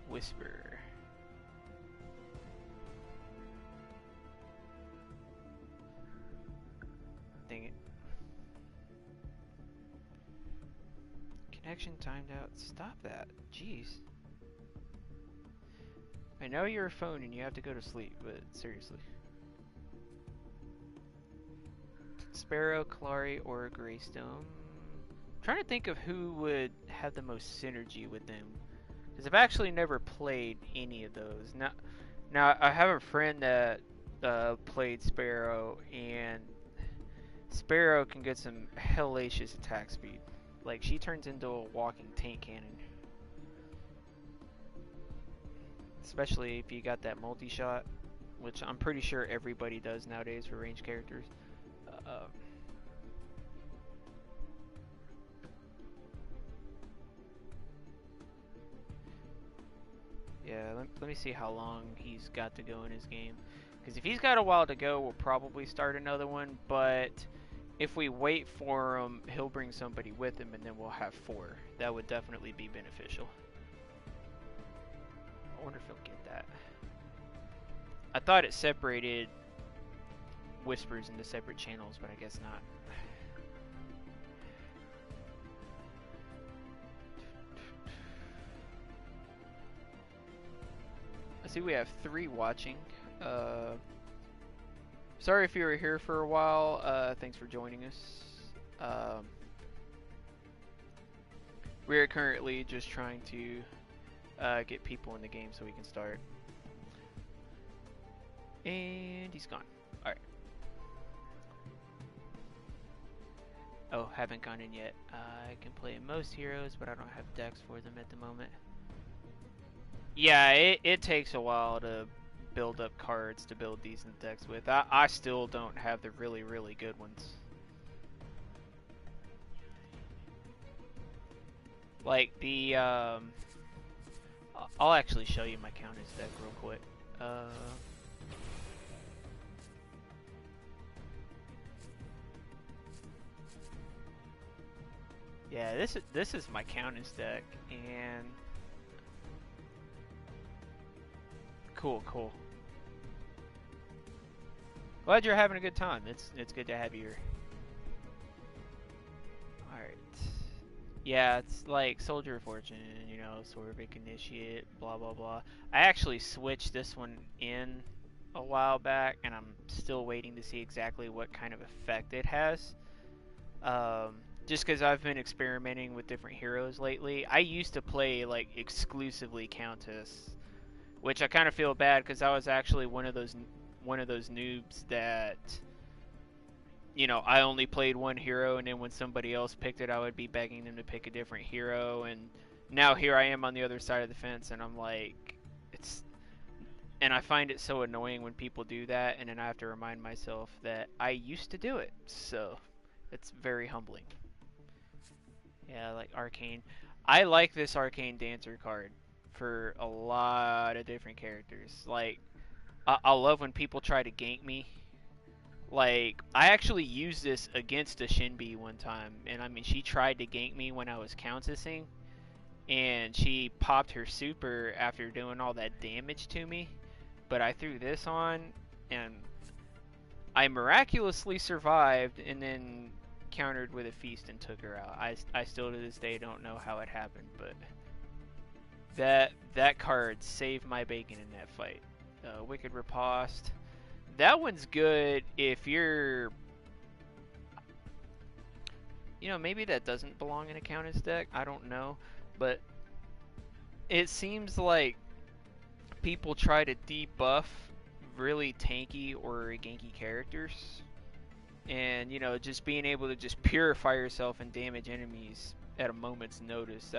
Whisper. Dang it. Connection timed out. Stop that. Jeez. I know you're a phone and you have to go to sleep, but seriously. Sparrow, Kalari, or Greystone. I'm trying to think of who would have the most synergy with them, because I've actually never played any of those. Now I have a friend that played Sparrow, and Sparrow can get some hellacious attack speed. Like, she turns into a walking tank cannon. Especially if you got that multi-shot, which I'm pretty sure everybody does nowadays for ranged characters. Yeah, let me see how long he's got to go in his game. Because if he's got a while to go, we'll probably start another one. But if we wait for him, he'll bring somebody with him, and then we'll have 4. That would definitely be beneficial. I wonder if he'll get that. I thought it separated whispers into separate channels, but I guess not. I see we have 3 watching. Sorry if you were here for a while. Thanks for joining us. We're currently just trying to get people in the game so we can start. And he's gone. Alright. Oh, haven't gone in yet. I can play most heroes, but I don't have decks for them at the moment. Yeah, it takes a while to build up cards to build decent decks with. I still don't have the really, really good ones. Like the, I'll actually show you my Countess deck real quick. Yeah, this is my Countess deck, and cool. Glad you're having a good time. It's good to have you here. Alright. Yeah, it's like Soldier of Fortune, you know, Sorbic Initiate, blah blah blah. I actually switched this one in a while back, and I'm still waiting to see exactly what kind of effect it has. Just because I've been experimenting with different heroes lately. I used to play like exclusively Countess, which I kind of feel bad because I was actually one of those noobs that, you know, I only played one hero, and then when somebody else picked it, I would be begging them to pick a different hero. And now here I am on the other side of the fence, and I'm like, and I find it so annoying when people do that, and then I have to remind myself that I used to do it. So it's very humbling. Yeah, like Arcane. I like this Arcane Dancer card for a lot of different characters. Like, I love when people try to gank me. Like, I actually used this against a Shinbi one time, and I mean, she tried to gank me when I was countessing, and she popped her super after doing all that damage to me. But I threw this on, and I miraculously survived, and then countered with a feast and took her out. I still to this day don't know how it happened, but that card saved my bacon in that fight. Wicked Riposte. That one's good if you're, you know, maybe that doesn't belong in a Countess deck. I don't know, but it seems like people try to debuff really tanky or ganky characters, and, you know, just being able to just purify yourself and damage enemies at a moment's notice,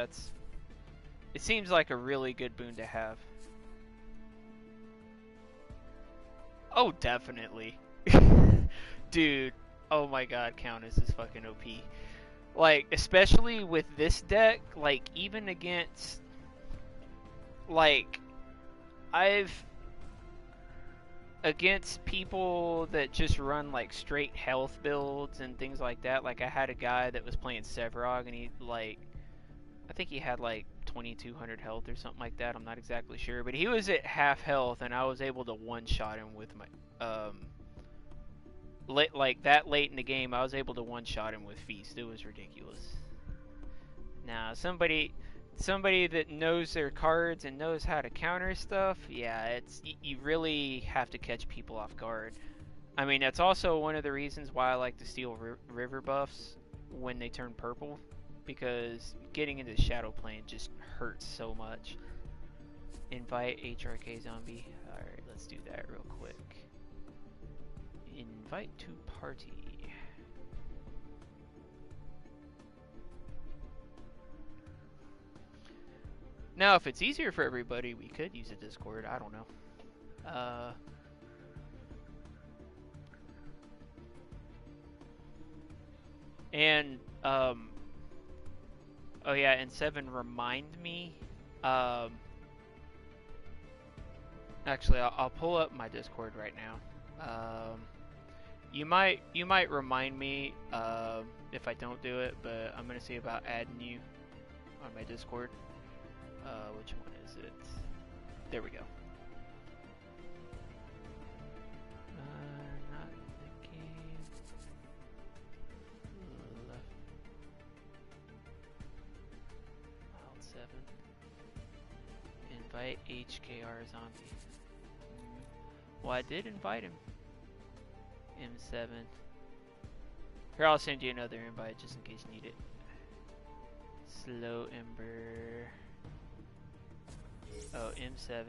it seems like a really good boon to have. Oh, definitely. Dude, oh my god, Countess is fucking OP. Like, especially with this deck, like, even against, like, against people that just run like straight health builds and things like that. Like, I had a guy that was playing Sevarog, and he, like, I think he had like 2200 health or something like that. I'm not exactly sure, but he was at half health, and I was able to one-shot him with my like that late in the game. I was able to one-shot him with Feast. It was ridiculous. Now, somebody that knows their cards and knows how to counter stuff, yeah, you really have to catch people off guard. I mean, that's also one of the reasons why I like to steal river buffs when they turn purple, because getting into the shadow plane just hurts so much. Invite HRK zombie. Alright, let's do that real quick. Invite to party. Now, if it's easier for everybody, we could use a Discord. I don't know. Oh yeah, and 7, remind me. Actually, I'll pull up my Discord right now. You might remind me if I don't do it, but I'm gonna see about adding you on my Discord. Which one is it? There we go. Not the game. Left. Alt 7. Invite HKR zombie. Well, I did invite him. M7. Here, I'll send you another invite just in case you need it. Slow Ember. Oh, M7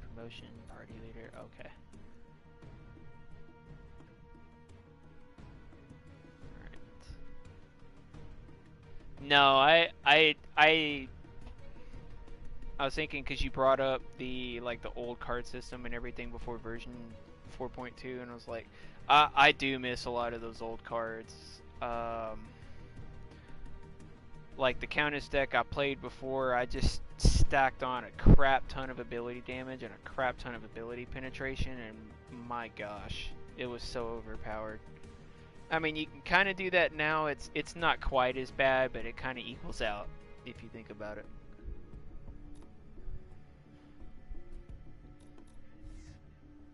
promotion party leader. Okay. Alright. No, I was thinking because you brought up the old card system and everything before version 4.2, and I was like, I do miss a lot of those old cards. Like the Countess deck I played before, I just stacked on a crap ton of ability damage and a crap ton of ability penetration, and my gosh, it was so overpowered. I mean, you can kind of do that now. It's not quite as bad, but it kind of equals out if you think about it.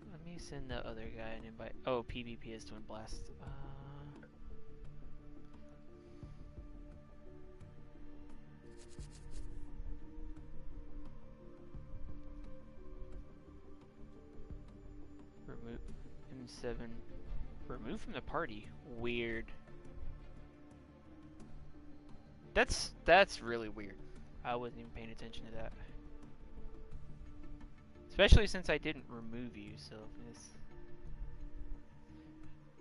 Let me send the other guy an invite. Oh, PvP is Twin Blast. Remove M7. Remove from the party. Weird. That's really weird. I wasn't even paying attention to that. Especially since I didn't remove you, so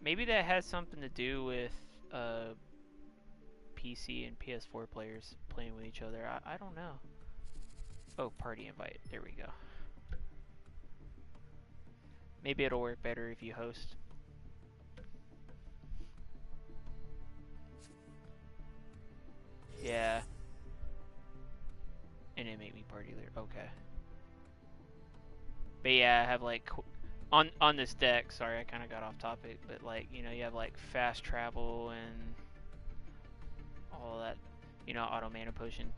maybe that has something to do with PC and PS4 players playing with each other. I don't know. Oh, party invite. There we go. Maybe it'll work better if you host. Yeah. And it made me party leader. Okay. But yeah, I have like on this deck. Sorry, I kind of got off topic, but like you have like fast travel and all that. Auto mana potion.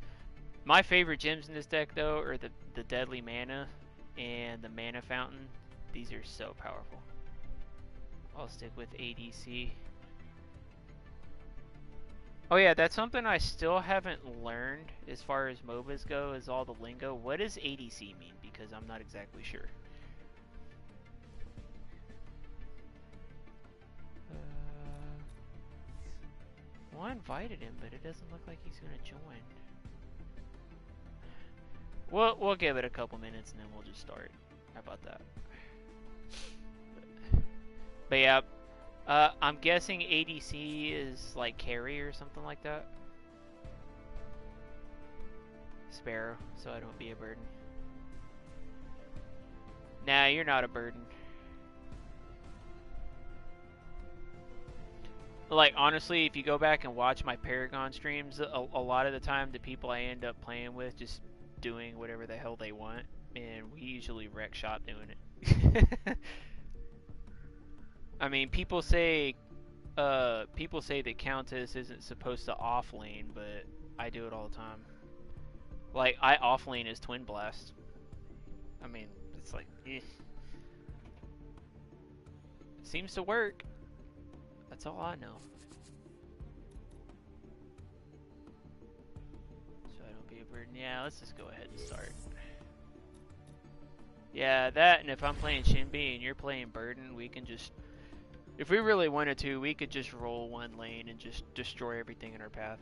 My favorite gems in this deck though are the deadly mana and the mana fountain. These are so powerful. I'll stick with ADC. Oh yeah, that's something I still haven't learned as far as MOBAs go, is all the lingo. What does ADC mean? Because I'm not exactly sure. Well, I invited him, but it doesn't look like he's gonna join. We'll give it a couple minutes and then we'll just start. How about that? But yeah, I'm guessing ADC is like carry or something like that. Sparrow, so I don't be a burden. Nah, you're not a burden. Like, honestly, if you go back and watch my Paragon streams, a lot of the time the people I end up playing with just doing whatever the hell they want, and we usually wreck shop doing it. I mean, people say that Countess isn't supposed to offlane, but I do it all the time. Like, I offlane as Twin Blast. I mean, it's like, eh. It seems to work. That's all I know. So I don't be a burden. Yeah, let's just go ahead and start. Yeah, that, and if I'm playing Shinbi and you're playing burden, we can just, if we really wanted to, we could just roll one lane and just destroy everything in our path.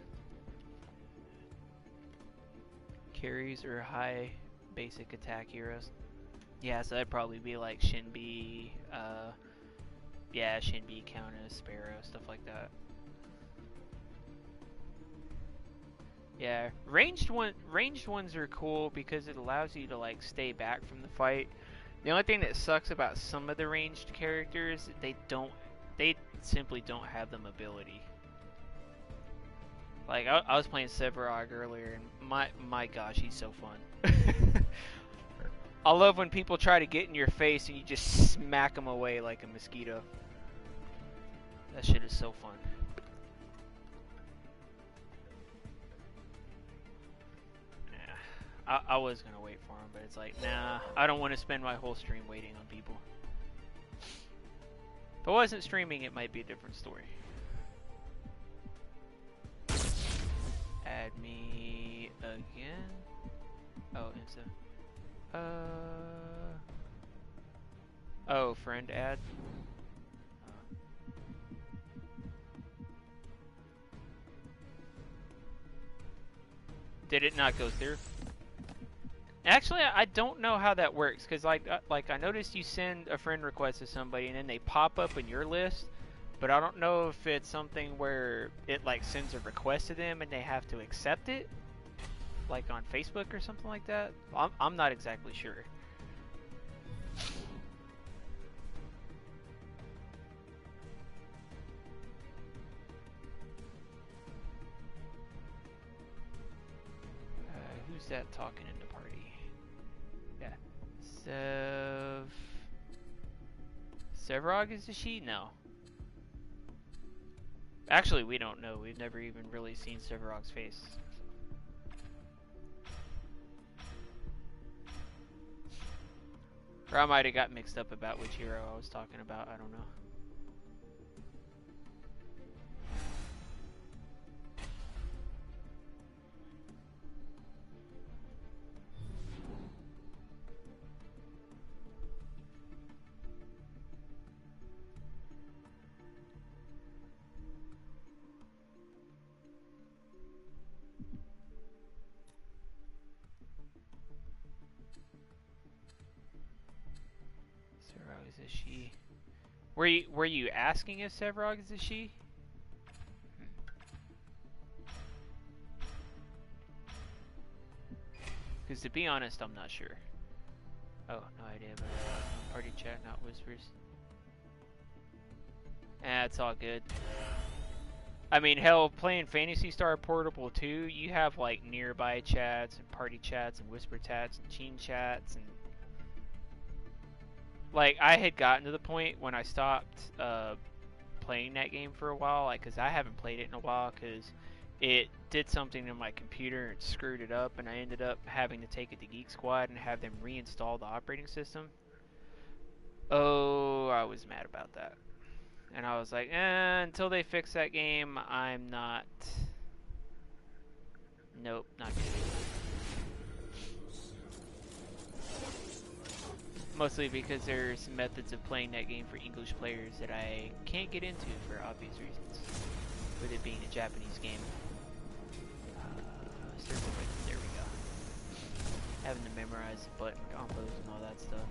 carries or high basic attack heroes. Yeah, so that'd probably be like Shinbi, yeah, Shinbi, Countess, Sparrow, stuff like that. Yeah, ranged ones are cool because it allows you to like stay back from the fight. The only thing that sucks about some of the ranged characters, they simply don't have the mobility. Like I was playing Sevarog earlier, and my gosh, he's so fun. I love when people try to get in your face and you just smack them away like a mosquito. That shit is so fun. Yeah, I was gonna wait for him, but it's like, nah, I don't want to spend my whole stream waiting on people. If I wasn't streaming, it might be a different story. Add me again. Oh, Insta. Oh, friend add. Did it not go through? Actually, I don't know how that works, because like I noticed you send a friend request to somebody and then they pop up in your list, but I don't know if it's something where it like sends a request to them and they have to accept it, like on Facebook or something like that. I'm not exactly sure. Who's that talking in the party? Yeah. Sevarog is a she? No. Actually, we don't know. We've never even really seen Sevarog's face. Or I might have got mixed up about which hero I was talking about. I don't know. Sevarog is a she. Were you asking if Sevarog is a she? Because to be honest, I'm not sure. Oh, no idea about party chat, not whispers. It's all good. I mean, hell, playing Phantasy Star Portable 2, you have like nearby chats and party chats and whisper chats and team chats and like I had gotten to the point when I stopped playing that game for a while, like because I haven't played it in a while because it did something to my computer and screwed it up, and I ended up having to take it to Geek Squad and have them reinstall the operating system. Oh, I was mad about that. And I was like, until they fix that game, I'm not... Nope, not gonna do it. Mostly because there's methods of playing that game for English players that I can't get into for obvious reasons. With it being a Japanese game. There we go. Having to memorize the button combos and all that stuff.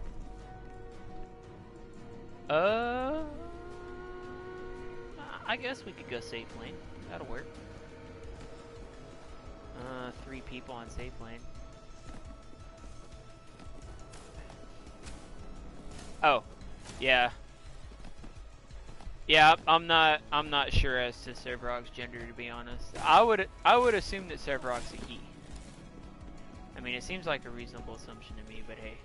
I guess we could go safe lane. That'll work. 3 people on safe lane. Oh, yeah. Yeah, I'm not sure as to Sevarog's gender, to be honest. I would assume that Sevarog's a he. I mean, it seems like a reasonable assumption to me, but hey.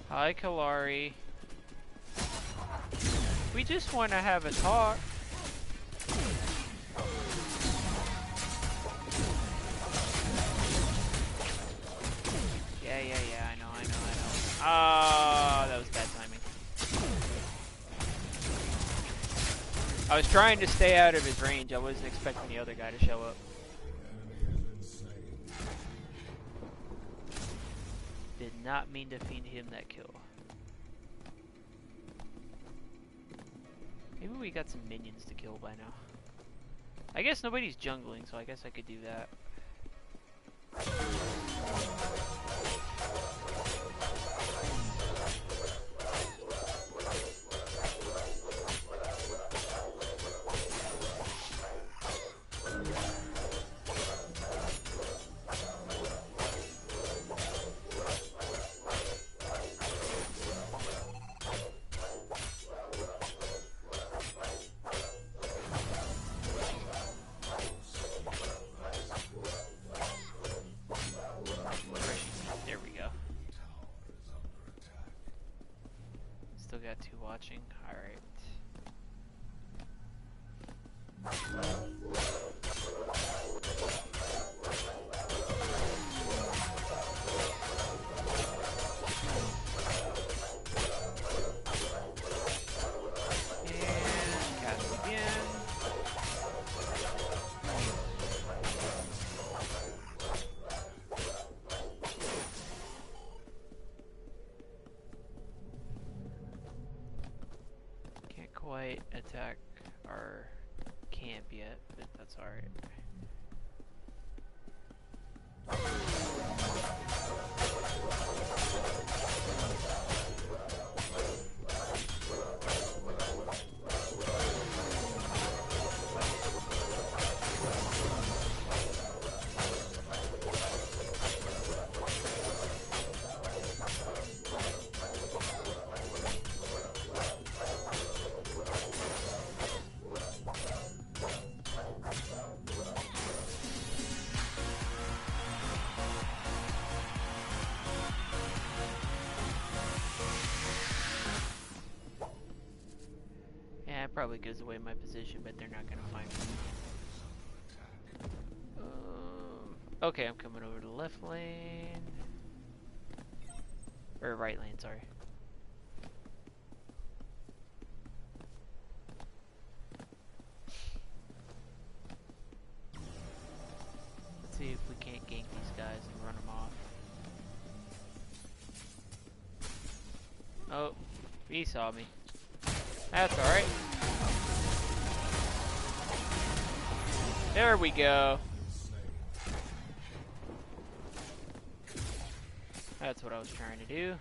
Hi, Kalari. We just want to have a talk. Yeah, I know. Ah, that was bad timing. I was trying to stay out of his range. I wasn't expecting the other guy to show up. Did not mean to feed him that kill. Maybe we got some minions to kill by now. I guess nobody's jungling, so I guess I could do that. Still got 2 watching. Alright. And cast again. Quite attack our camp yet, but that's alright. Probably gives away my position, but they're not gonna find me. Okay, I'm coming over to the left lane. Or right lane, sorry. Let's see if we can't gank these guys and run them off. Oh, he saw me. That's alright. There we go. That's what I was trying to do.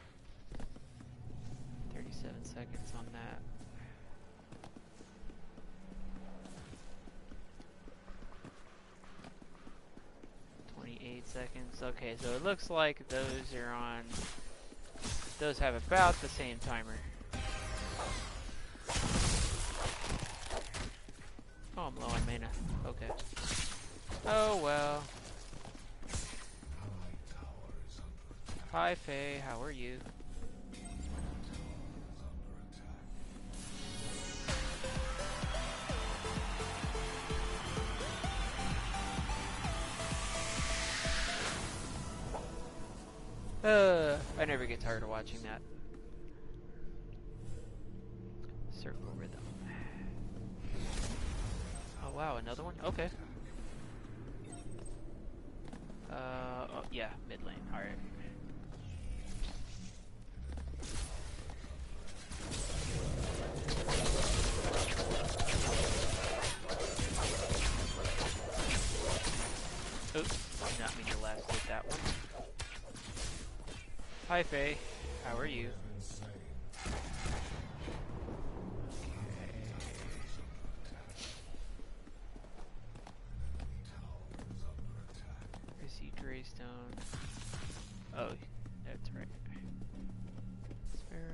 37 seconds on that. Seconds. Okay, so it looks like those are on. Those have about the same timer. Oh, I'm low on mana. Okay. Oh well. Hi Faye, how are you? I never get tired of watching that. Circle rhythm. Oh wow, another one? Okay. Oh, yeah, mid lane. Alright. Oops, did not mean to last hit that one. Hi Faye, how are you? I see Greystone. Oh, that's right. Sparrow.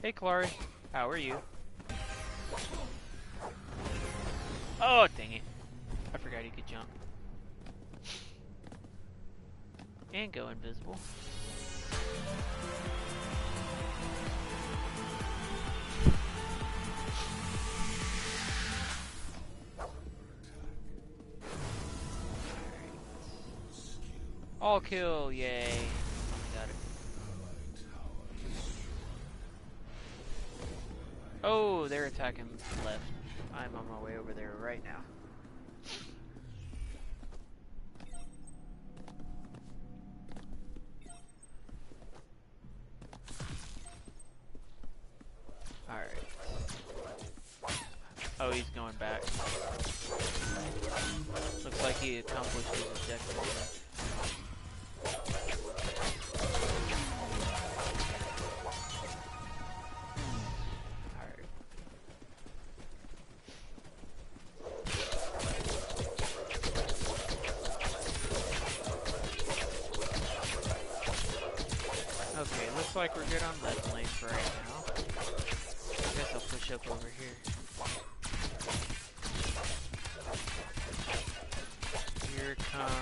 Hey, Clary. How are you? Oh, dang it. I forgot he could jump. And go invisible. All kill, yay. Got it. Oh, they're attacking left. I'm on my way over there right now. Alright. Oh, he's going back. Looks like he accomplished his objective. Okay, looks like we're good on left lane for right now. I guess I'll push up over here. Here comes...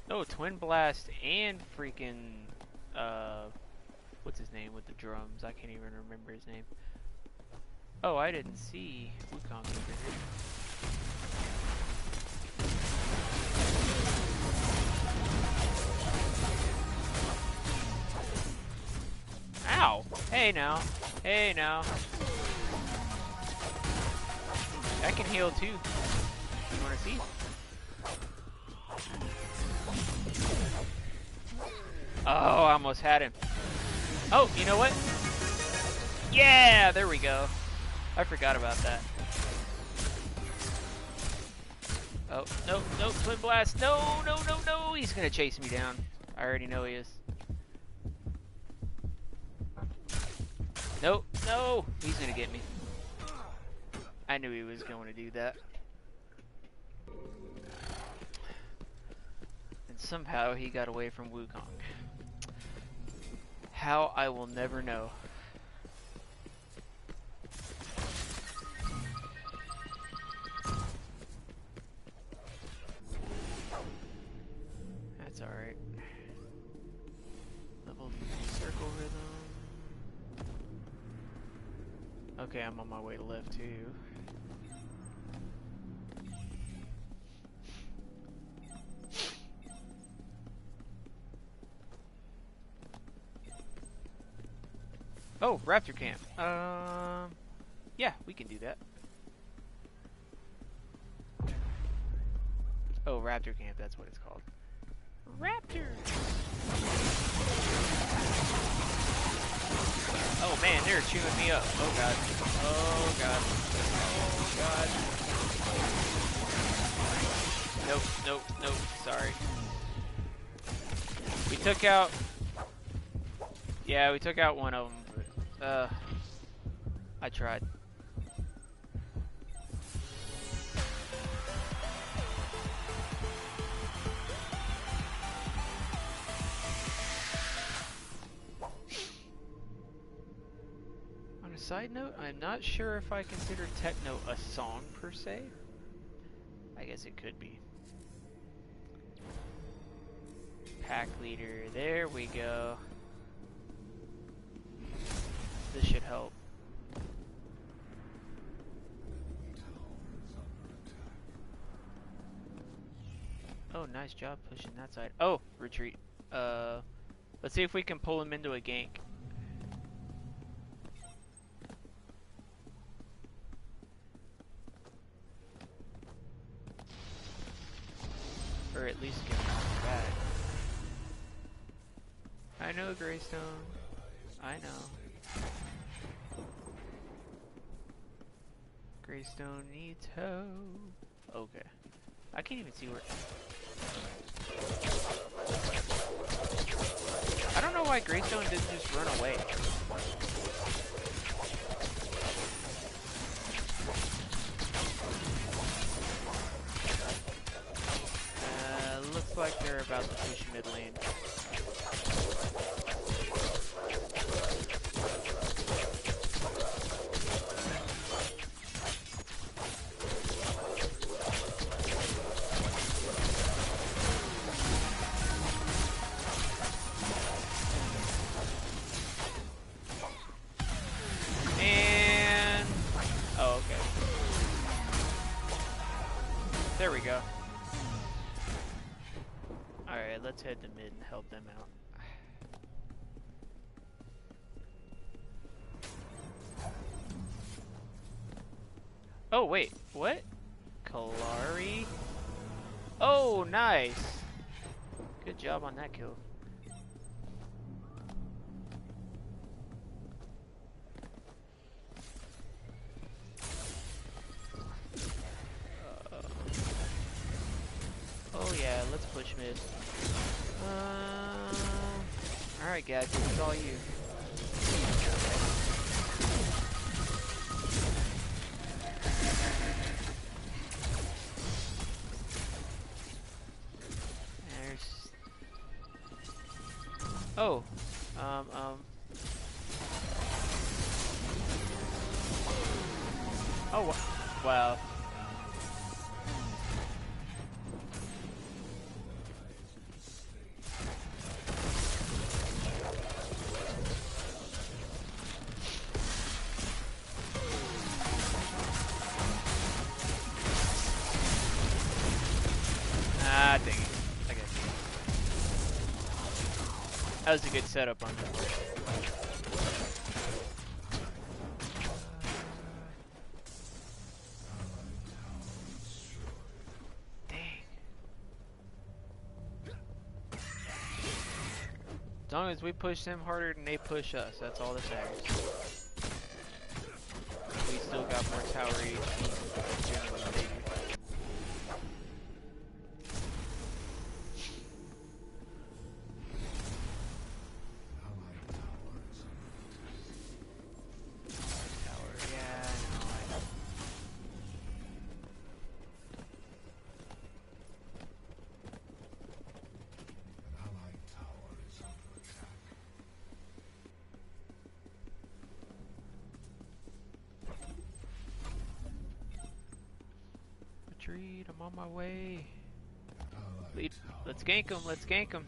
Oh, Twin Blast and freaking... what's his name with the drums? I can't even remember his name. Oh, I didn't see Wukong over here. Ow! Hey now. Hey now. I can heal too. You wanna see? Oh, I almost had him. Oh, you know what? Yeah, there we go. I forgot about that. Oh, no, no, Twin Blast. No, no, no, no. He's gonna chase me down. I already know he is. Nope, no! He's gonna get me. I knew he was going to do that. And somehow he got away from Wukong. How, I will never know. That's alright. Level circle rhythm. Okay, I'm on my way to left too. Oh, Raptor Camp. Yeah, we can do that. Oh, Raptor Camp, that's what it's called. Raptor! Oh man, they're chewing me up. Oh god. Oh god. Oh god. Nope, nope, nope. Sorry. We took out... Yeah, we took out one of them. But, I tried. On a side note, I'm not sure if I consider techno a song per se. I guess it could be. Pack leader, there we go. This should help. Oh, nice job pushing that side. Oh, retreat. Let's see if we can pull him into a gank. Or at least get him back. I know, Greystone. I know. Greystone needs help. Okay. I can't even see where... I don't know why Greystone didn't just run away. Looks like they're about to push mid lane. There we go. Alright, let's head to mid and help them out. Oh, wait. What? Kalari? Oh, nice. Good job on that kill. Oh yeah, let's push mid. Alright guys, it's all you. There's... Oh! Oh, wow. Ah, dang it. I guess. That was a good setup on that. As long as we push them harder than they push us, that's all that matters. We still got more tower HP generally than they do. Tower, yeah, I know. Retreat, I'm on my way. Lead. Let's gank him, let's gank him.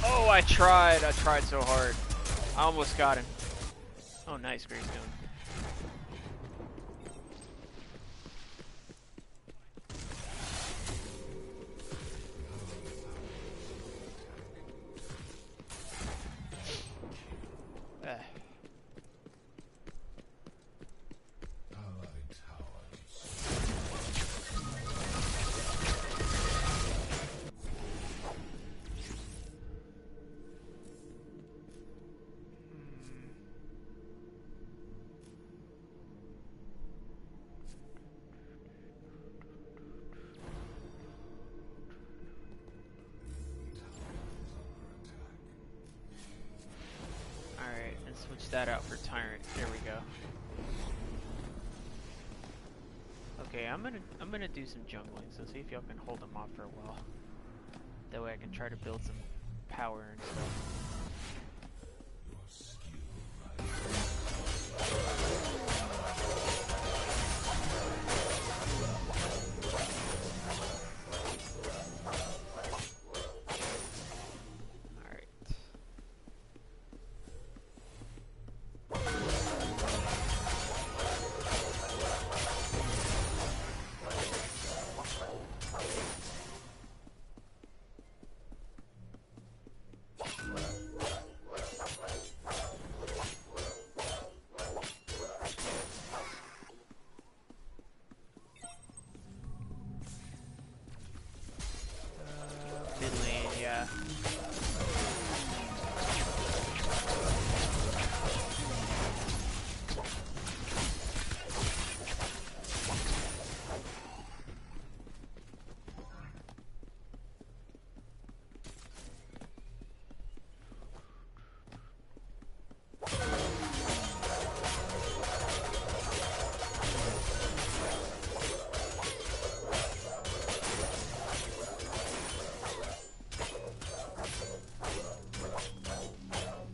Oh, I tried so hard. I almost got him. Oh, nice, Greystone. Switch that out for Tyrant. There we go. Okay, I'm gonna do some jungling, so see if y'all can hold them off for a while. That way I can try to build some power and stuff.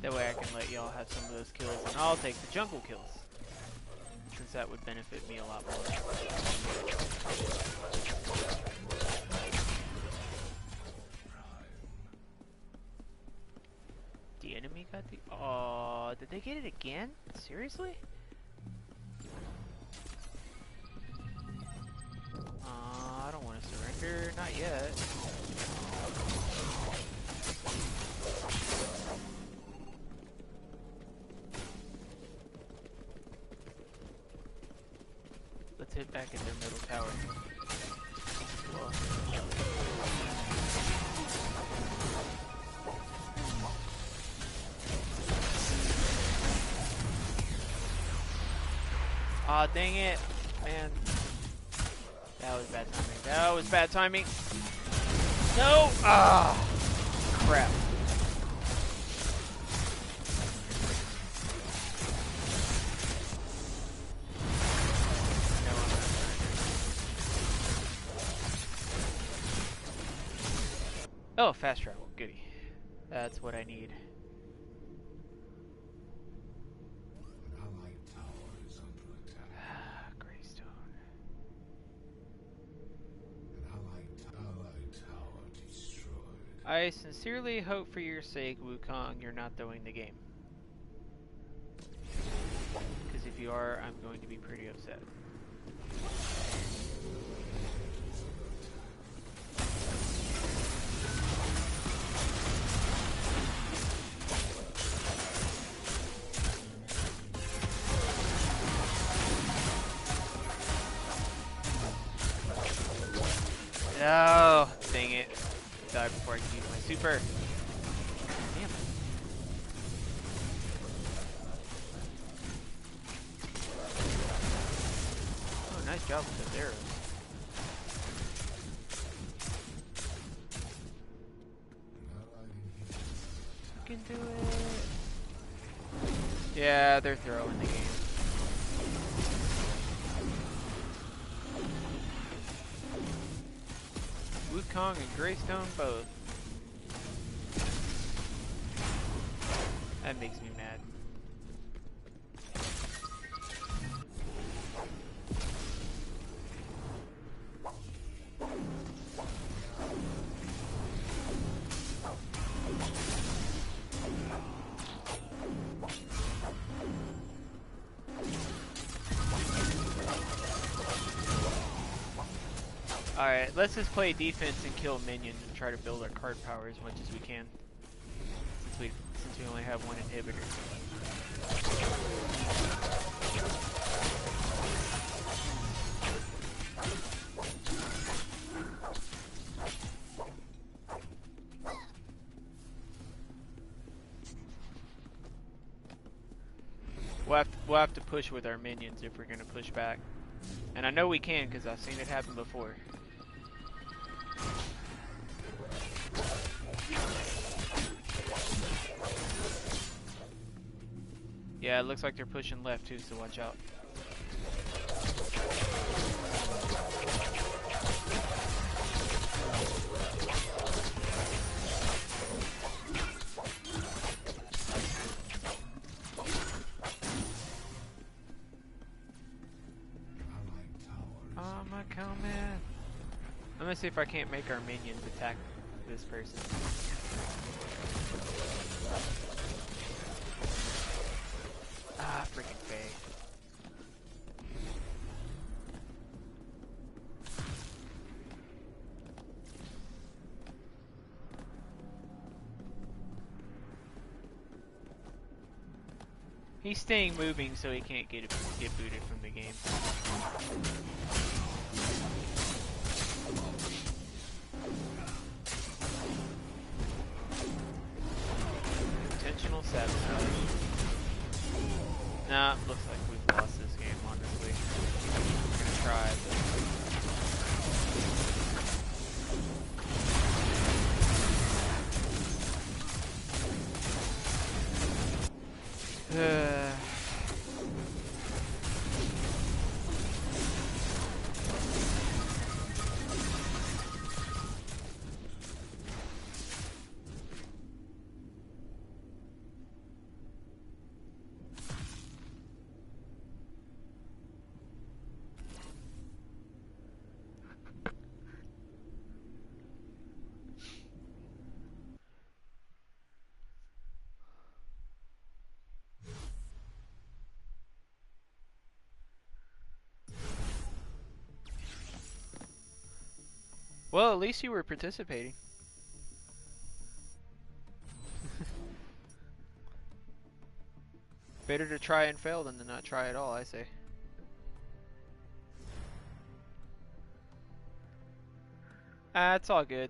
That way I can let y'all have some of those kills, and I'll take the jungle kills. Since since that would benefit me a lot more. The enemy got the... Oh, did they get it again? Seriously? I don't want to surrender. Not yet. Let's hit back at their middle tower. Whoa. Aw, dang it, man. That was bad timing. That was bad timing. No! Ah! Crap. No, I'm not surrendering. Oh, fast travel. Goody. That's what I need. I sincerely hope for your sake, Wukong, you're not throwing the game. Because if you are, I'm going to be pretty upset. Oh, dang it. Die before I can use my super. Damn it. Oh, nice job with those arrows. You can do it. Yeah, they're throwing the game. Wukong and Greystone both. That makes me mad. Alright, let's just play defense and kill minions and try to build our card power as much as we can. Since we only have one inhibitor. We'll have to push with our minions if we're gonna push back. And I know we can because I've seen it happen before. Yeah, it looks like they're pushing left too, so watch out. I'm coming. I'm gonna see if I can't make our minions attack this person. Ah, freaking Faye. He's staying moving so he can't get booted from the game. Intentional sabotage. Nah, looks like we've lost this game, honestly. We're gonna try, but... Well, at least you were participating. Better to try and fail than to not try at all, I say. It's all good.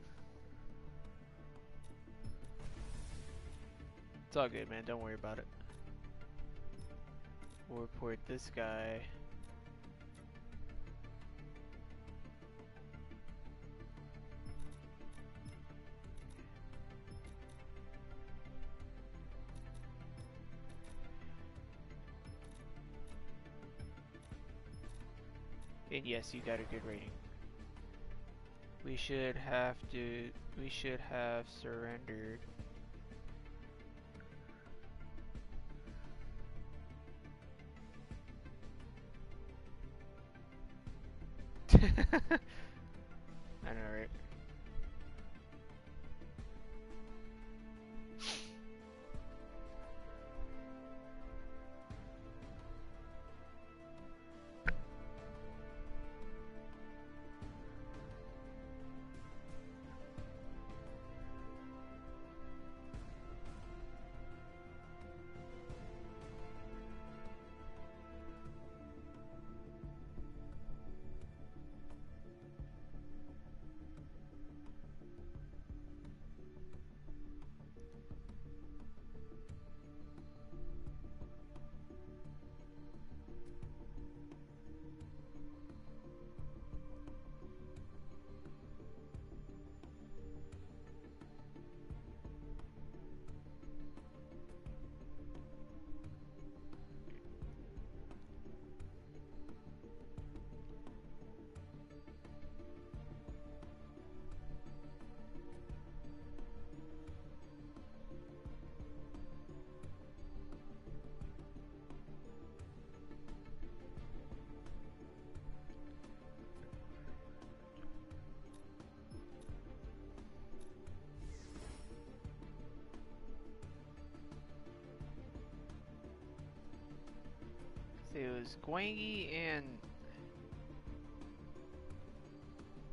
It's all good, man. Don't worry about it. We'll report this guy. And yes, you got a good rating. We should have surrendered. I know, right? It was Gwangi and...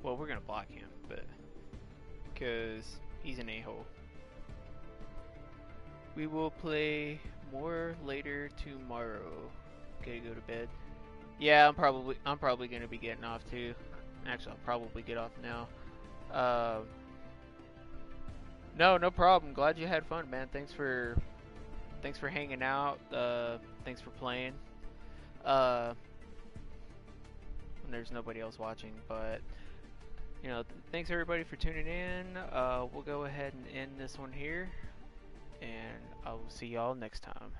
Well, we're gonna block him, but... Because he's an a-hole. We will play more later tomorrow. Gotta go to bed. Yeah, I'm probably gonna be getting off too. Actually, I'll probably get off now. No problem. Glad you had fun, man. Thanks for hanging out. Thanks for playing. When there's nobody else watching, but you know, thanks everybody for tuning in. We'll go ahead and end this one here, and I will see y'all next time.